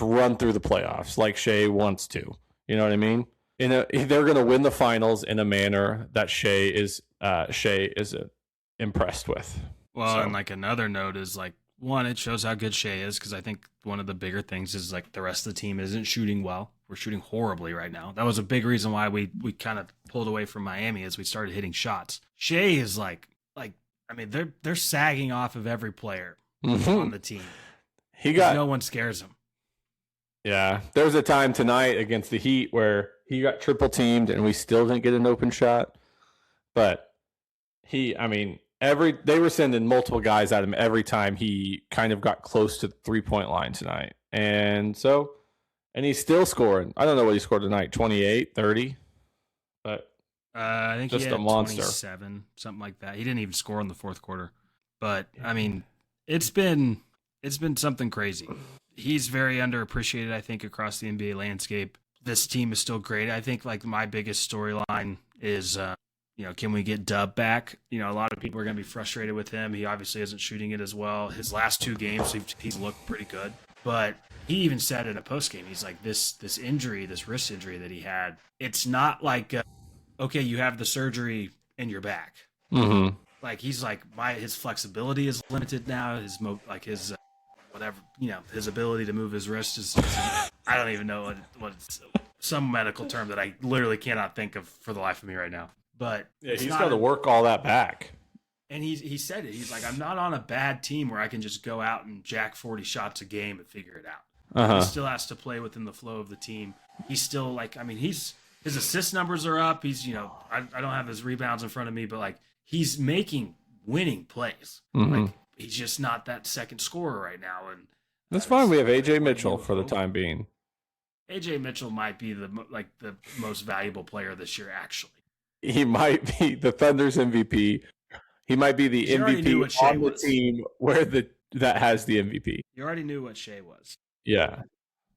[SPEAKER 3] run through the playoffs like Shea wants to. You know what I mean? They're going to win the finals in a manner that Shea is impressed with.
[SPEAKER 2] Well, and like another note is like, one, it shows how good Shea is, because I think one of the bigger things is like the rest of the team isn't shooting well. We're shooting horribly right now. That was a big reason why we kind of pulled away from Miami as we started hitting shots. Shea is like I mean, they're sagging off of every player on the team. No one scares him.
[SPEAKER 3] Yeah, there was a time tonight against the Heat where he got triple teamed and we still didn't get an open shot. But they were sending multiple guys at him every time he kind of got close to the 3-point line tonight. And he's still scoring. I don't know what he scored tonight, 28, 30. But
[SPEAKER 2] I think
[SPEAKER 3] just
[SPEAKER 2] he had
[SPEAKER 3] a monster.
[SPEAKER 2] 27, something like that. He didn't even score in the fourth quarter. But I mean, it's been something crazy. He's very underappreciated, I think, across the NBA landscape. This team is still great. I think like my biggest storyline is can we get Dub back? A lot of people are going to be frustrated with him. He obviously isn't shooting it as well. His last 2 games, he's looked pretty good. But he even said in a postgame, he's like, this injury, this wrist injury that he had, it's not like, okay, you have the surgery and you're back.
[SPEAKER 3] Mm-hmm.
[SPEAKER 2] Like, he's like, his flexibility is limited now. His whatever, his ability to move his wrist is I don't even know what it's, some medical term that I literally cannot think of for the life of me right now. But
[SPEAKER 3] yeah, he's got to work all that back.
[SPEAKER 2] And he said it. He's like, I'm not on a bad team where I can just go out and jack 40 shots a game and figure it out.
[SPEAKER 3] Uh-huh.
[SPEAKER 2] He still has to play within the flow of the team. He's still like, I mean, his assist numbers are up. He's, I don't have his rebounds in front of me, but like he's making winning plays.
[SPEAKER 3] Mm-hmm.
[SPEAKER 2] Like he's just not that second scorer right now. And
[SPEAKER 3] that's fine. We have AJ Mitchell for the time being.
[SPEAKER 2] AJ Mitchell might be the most valuable player this year, actually.
[SPEAKER 3] He might be the Thunder's MVP. He might be the MVP on the team where that has the MVP.
[SPEAKER 2] You already knew what Shea was.
[SPEAKER 3] Yeah.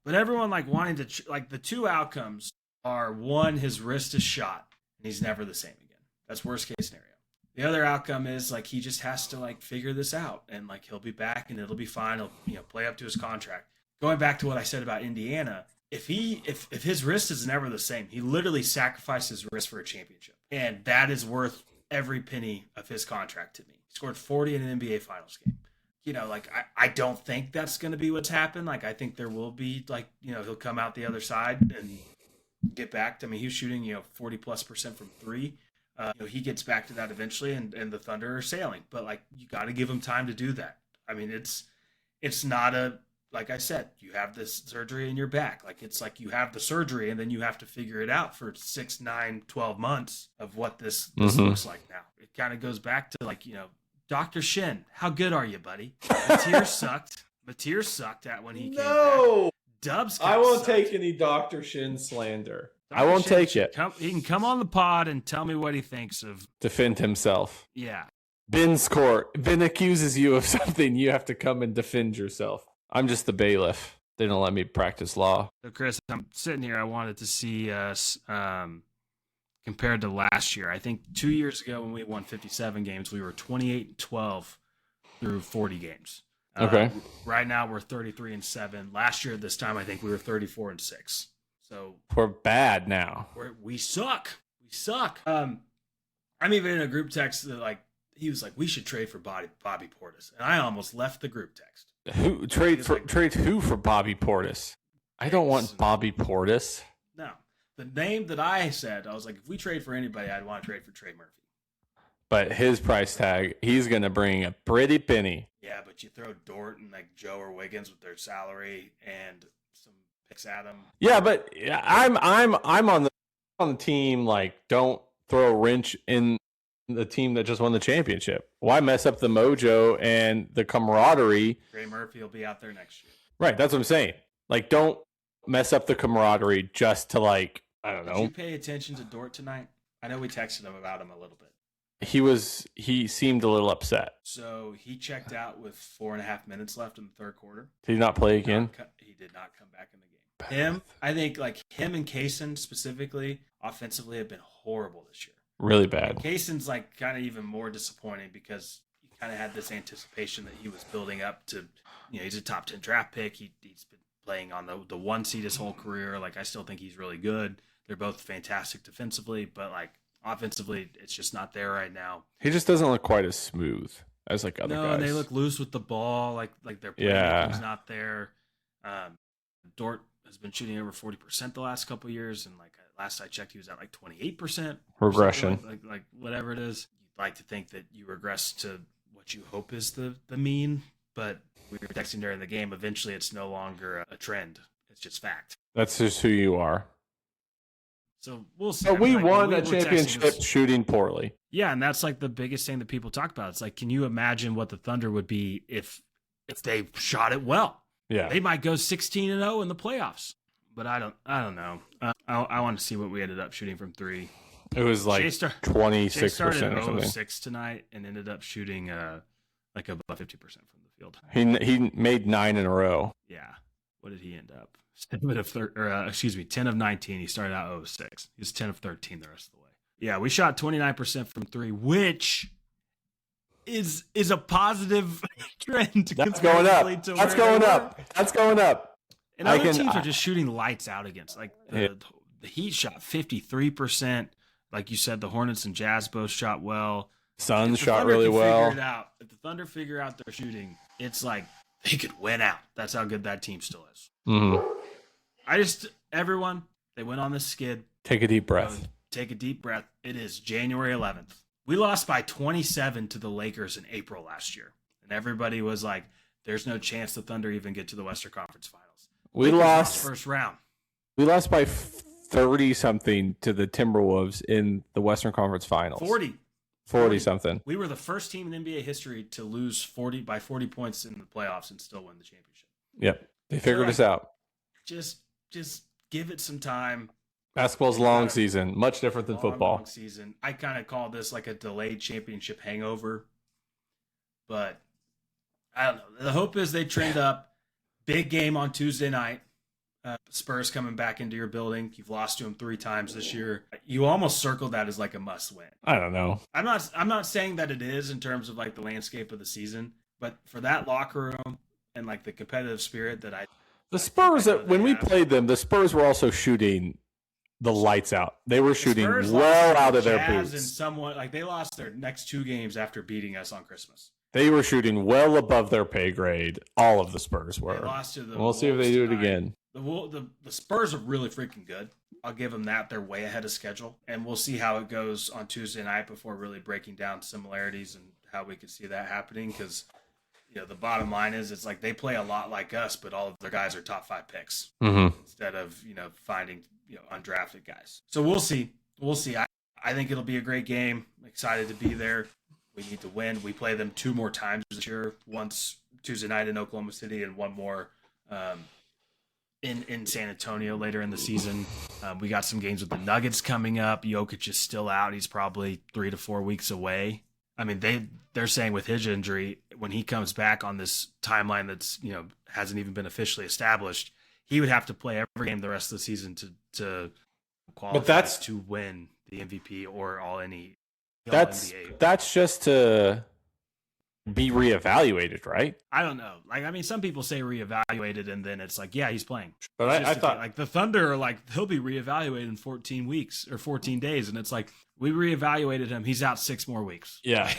[SPEAKER 2] But everyone wanting to the 2 outcomes are, one, his wrist is shot and he's never the same again. That's worst case scenario. The other outcome is he just has to figure this out and he'll be back and it'll be fine. He'll play up to his contract. Going back to what I said about Indiana, if his wrist is never the same, he literally sacrificed his wrist for a championship. And that is worth every penny of his contract to me. He scored 40 in an NBA Finals game. I don't think that's going to be what's happened. I think there will be, he'll come out the other side and get back. I mean, he was shooting, 40+% from 3. He gets back to that eventually, and the Thunder are sailing. But, you got to give him time to do that. I mean, it's not like I said, you have this surgery in your back. It's like you have the surgery and then you have to figure it out for 6, 9, 12 months of what this looks like now. It kind of goes back to Dr. Shin, how good are you, buddy? Mateer sucked. Mateer sucked at when he came back. Dubs
[SPEAKER 3] I won't
[SPEAKER 2] sucked.
[SPEAKER 3] take any Dr. Shin slander.
[SPEAKER 2] Dr.
[SPEAKER 3] I won't
[SPEAKER 2] Shin
[SPEAKER 3] take it.
[SPEAKER 2] He can come on the pod and tell me what he thinks of.
[SPEAKER 3] Defend himself.
[SPEAKER 2] Yeah.
[SPEAKER 3] Ben's court. Ben accuses you of something. You have to come and defend yourself. I'm just the bailiff. They don't let me practice law.
[SPEAKER 2] So, Chris, I'm sitting here. I wanted to see us compared to last year. I think 2 years ago when we won 57 games, we were 28-12 through 40 games.
[SPEAKER 3] Okay.
[SPEAKER 2] Right now we're 33-7. Last year at this time, I think we were 34-6. So
[SPEAKER 3] we're bad now.
[SPEAKER 2] We suck. We suck. I'm even in a group text that he was like, we should trade for Bobby Portis, and I almost left the group text.
[SPEAKER 3] Who trade who for Bobby Portis? I don't want Bobby Portis.
[SPEAKER 2] No, the name that I said, I was like, if we trade for anybody, I'd want to trade for Trey Murphy.
[SPEAKER 3] But his price tag, he's going to bring a pretty penny.
[SPEAKER 2] Yeah, but you throw Dort and Joe or Wiggins with their salary and some picks at him.
[SPEAKER 3] Yeah, but I'm on the team. Don't throw a wrench in the team that just won the championship. Why mess up the mojo and the camaraderie?
[SPEAKER 2] Trey Murphy will be out there next year.
[SPEAKER 3] Right, that's what I'm saying. Don't mess up the camaraderie just to I don't know.
[SPEAKER 2] Did you pay attention to Dort tonight? I know we texted him about him a little bit.
[SPEAKER 3] He seemed a little upset.
[SPEAKER 2] So he checked out with 4.5 minutes left in the third quarter.
[SPEAKER 3] Did he not play again?
[SPEAKER 2] He did not come back in the game. I think like him and Kaysen specifically, offensively, have been horrible this year.
[SPEAKER 3] Really bad.
[SPEAKER 2] Kaysen's like kind of even more disappointing because you kind of had this anticipation that he was building up to, he's a top 10 draft pick. He's been playing on the 1 seed his whole career. Like, I still think he's really good. They're both fantastic defensively, but like offensively, it's just not there right now.
[SPEAKER 3] He just doesn't look quite as smooth as like other guys.
[SPEAKER 2] No, and they look loose with the ball. Like their playmaking's not there. Dort has been shooting over 40% the last couple of years, and like last I checked, he was at like 28%.
[SPEAKER 3] Regression.
[SPEAKER 2] Like whatever it is. You'd like to think that you regress to what you hope is the mean, but we were texting during the game. Eventually, it's no longer a trend. It's just fact.
[SPEAKER 3] That's just who you are.
[SPEAKER 2] So we'll see.
[SPEAKER 3] So we won a championship shooting poorly.
[SPEAKER 2] Yeah, and that's like the biggest thing that people talk about. It's like, can you imagine what the Thunder would be if they shot it well?
[SPEAKER 3] Yeah,
[SPEAKER 2] they might go 16-0 in the playoffs. But I don't know. I want to see what we ended up shooting from three.
[SPEAKER 3] It was like 26% or something.
[SPEAKER 2] 0-6 tonight and ended up shooting like above 50% from the field.
[SPEAKER 3] He made 9 in a row.
[SPEAKER 2] Yeah. What did he end up? 10 of 19. He started out 0-6. He was 10 of 13 the rest of the way. Yeah, we shot 29% from three, which is a positive trend.
[SPEAKER 3] That's going up. That's going up. That's going up.
[SPEAKER 2] And other teams are just shooting lights out against. Like the Heat shot 53%. Like you said, the Hornets and Jazz both shot well.
[SPEAKER 3] Suns shot really well.
[SPEAKER 2] If the Thunder figure out their shooting, it's like they could win out. That's how good that team still is.
[SPEAKER 3] Mm-hmm.
[SPEAKER 2] Everyone, they went on this skid.
[SPEAKER 3] Take a deep breath.
[SPEAKER 2] Take a deep breath. It is January 11th. We lost by 27 to the Lakers in April last year. And everybody was like, there's no chance the Thunder even get to the Western Conference Finals.
[SPEAKER 3] We lost
[SPEAKER 2] first round.
[SPEAKER 3] We lost by 30-something to the Timberwolves in the Western Conference Finals. 40-something.
[SPEAKER 2] We were the first team in NBA history to lose 40 points in the playoffs and still win the championship.
[SPEAKER 3] Yep. They figured us out.
[SPEAKER 2] Just give it some time.
[SPEAKER 3] Basketball's a long season, much different than football.
[SPEAKER 2] Long season. I kind of call this like a delayed championship hangover. But I don't know. The hope is they trend up. Big game on Tuesday night. Spurs coming back into your building. You've lost to them 3 times this year. You almost circled that as like a must win.
[SPEAKER 3] I don't know.
[SPEAKER 2] I'm not saying that it is in terms of like the landscape of the season, but for that locker room and like the competitive spirit that
[SPEAKER 3] the Spurs, when we played them, the Spurs were also shooting the lights out. They were shooting well out of their boots.
[SPEAKER 2] And somewhat like they lost their next 2 games after beating us on Christmas.
[SPEAKER 3] They were shooting well above their pay grade. All of the Spurs were.
[SPEAKER 2] They lost to the
[SPEAKER 3] we'll see if they do it again.
[SPEAKER 2] The Spurs are really freaking good. I'll give them that. They're way ahead of schedule. And we'll see how it goes on Tuesday night before really breaking down similarities and how we could see that happening. Because, the bottom line is it's like they play a lot like us, but all of their guys are top 5 picks instead of, finding, undrafted guys. So we'll see. We'll see. I think it'll be a great game. I'm excited to be there. We need to win. We play them 2 more times this year. Once Tuesday night in Oklahoma City and one more in San Antonio later in the season. We got some games with the Nuggets coming up. Jokic is still out. He's probably 3 to 4 weeks away. I mean, they're saying with his injury, when he comes back on this timeline that's, hasn't even been officially established, he would have to play every game the rest of the season to qualify to win the MVP or NBA.
[SPEAKER 3] That's just to be reevaluated, right?
[SPEAKER 2] I don't know. Some people say reevaluated, and then it's like, yeah, he's playing.
[SPEAKER 3] But I thought
[SPEAKER 2] like the Thunder are like he'll be reevaluated in 14 weeks or 14 days, and it's like we reevaluated him. He's out 6 more weeks.
[SPEAKER 3] Yeah.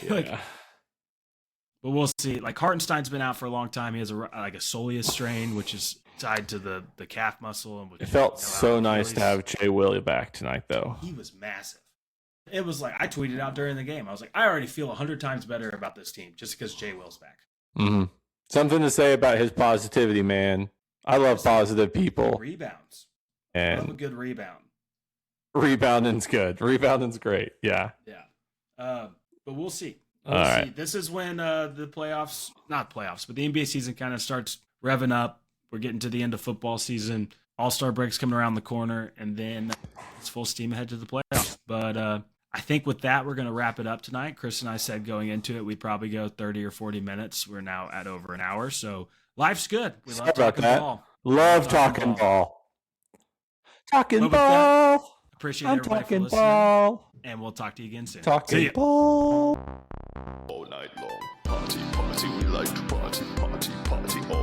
[SPEAKER 2] But we'll see. Like Hartenstein's been out for a long time. He has a soleus strain, which is tied to the calf muscle. And
[SPEAKER 3] it felt so nice to have Jay Willie back tonight, though.
[SPEAKER 2] He was massive. It was like I tweeted out during the game. I was like, I already feel 100 times better about this team just because Jay Will's back.
[SPEAKER 3] Mm-hmm. Something to say about his positivity, man. I love positive people.
[SPEAKER 2] Rebounds.
[SPEAKER 3] And
[SPEAKER 2] love a good rebound.
[SPEAKER 3] Rebounding's good. Rebounding's great. Yeah.
[SPEAKER 2] Yeah. But we'll see.
[SPEAKER 3] All right.
[SPEAKER 2] See. This is when the playoffs, not playoffs, but the NBA season kind of starts revving up. We're getting to the end of football season. All-Star break's coming around the corner, and then it's full steam ahead to the playoffs. But I think with that, we're going to wrap it up tonight. Chris and I said going into it, we'd probably go 30 or 40 minutes. We're now at over an hour. So life's good. We love talking ball.
[SPEAKER 3] Love talking ball. Talking
[SPEAKER 2] But with
[SPEAKER 3] ball.
[SPEAKER 2] that, appreciate
[SPEAKER 3] I'm
[SPEAKER 2] everybody for
[SPEAKER 3] talking
[SPEAKER 2] listening.
[SPEAKER 3] ball.
[SPEAKER 2] And we'll talk to you again soon. See
[SPEAKER 3] Talking
[SPEAKER 2] ya.
[SPEAKER 3] ball.
[SPEAKER 1] All night long. Party, party, we like to party, party, party all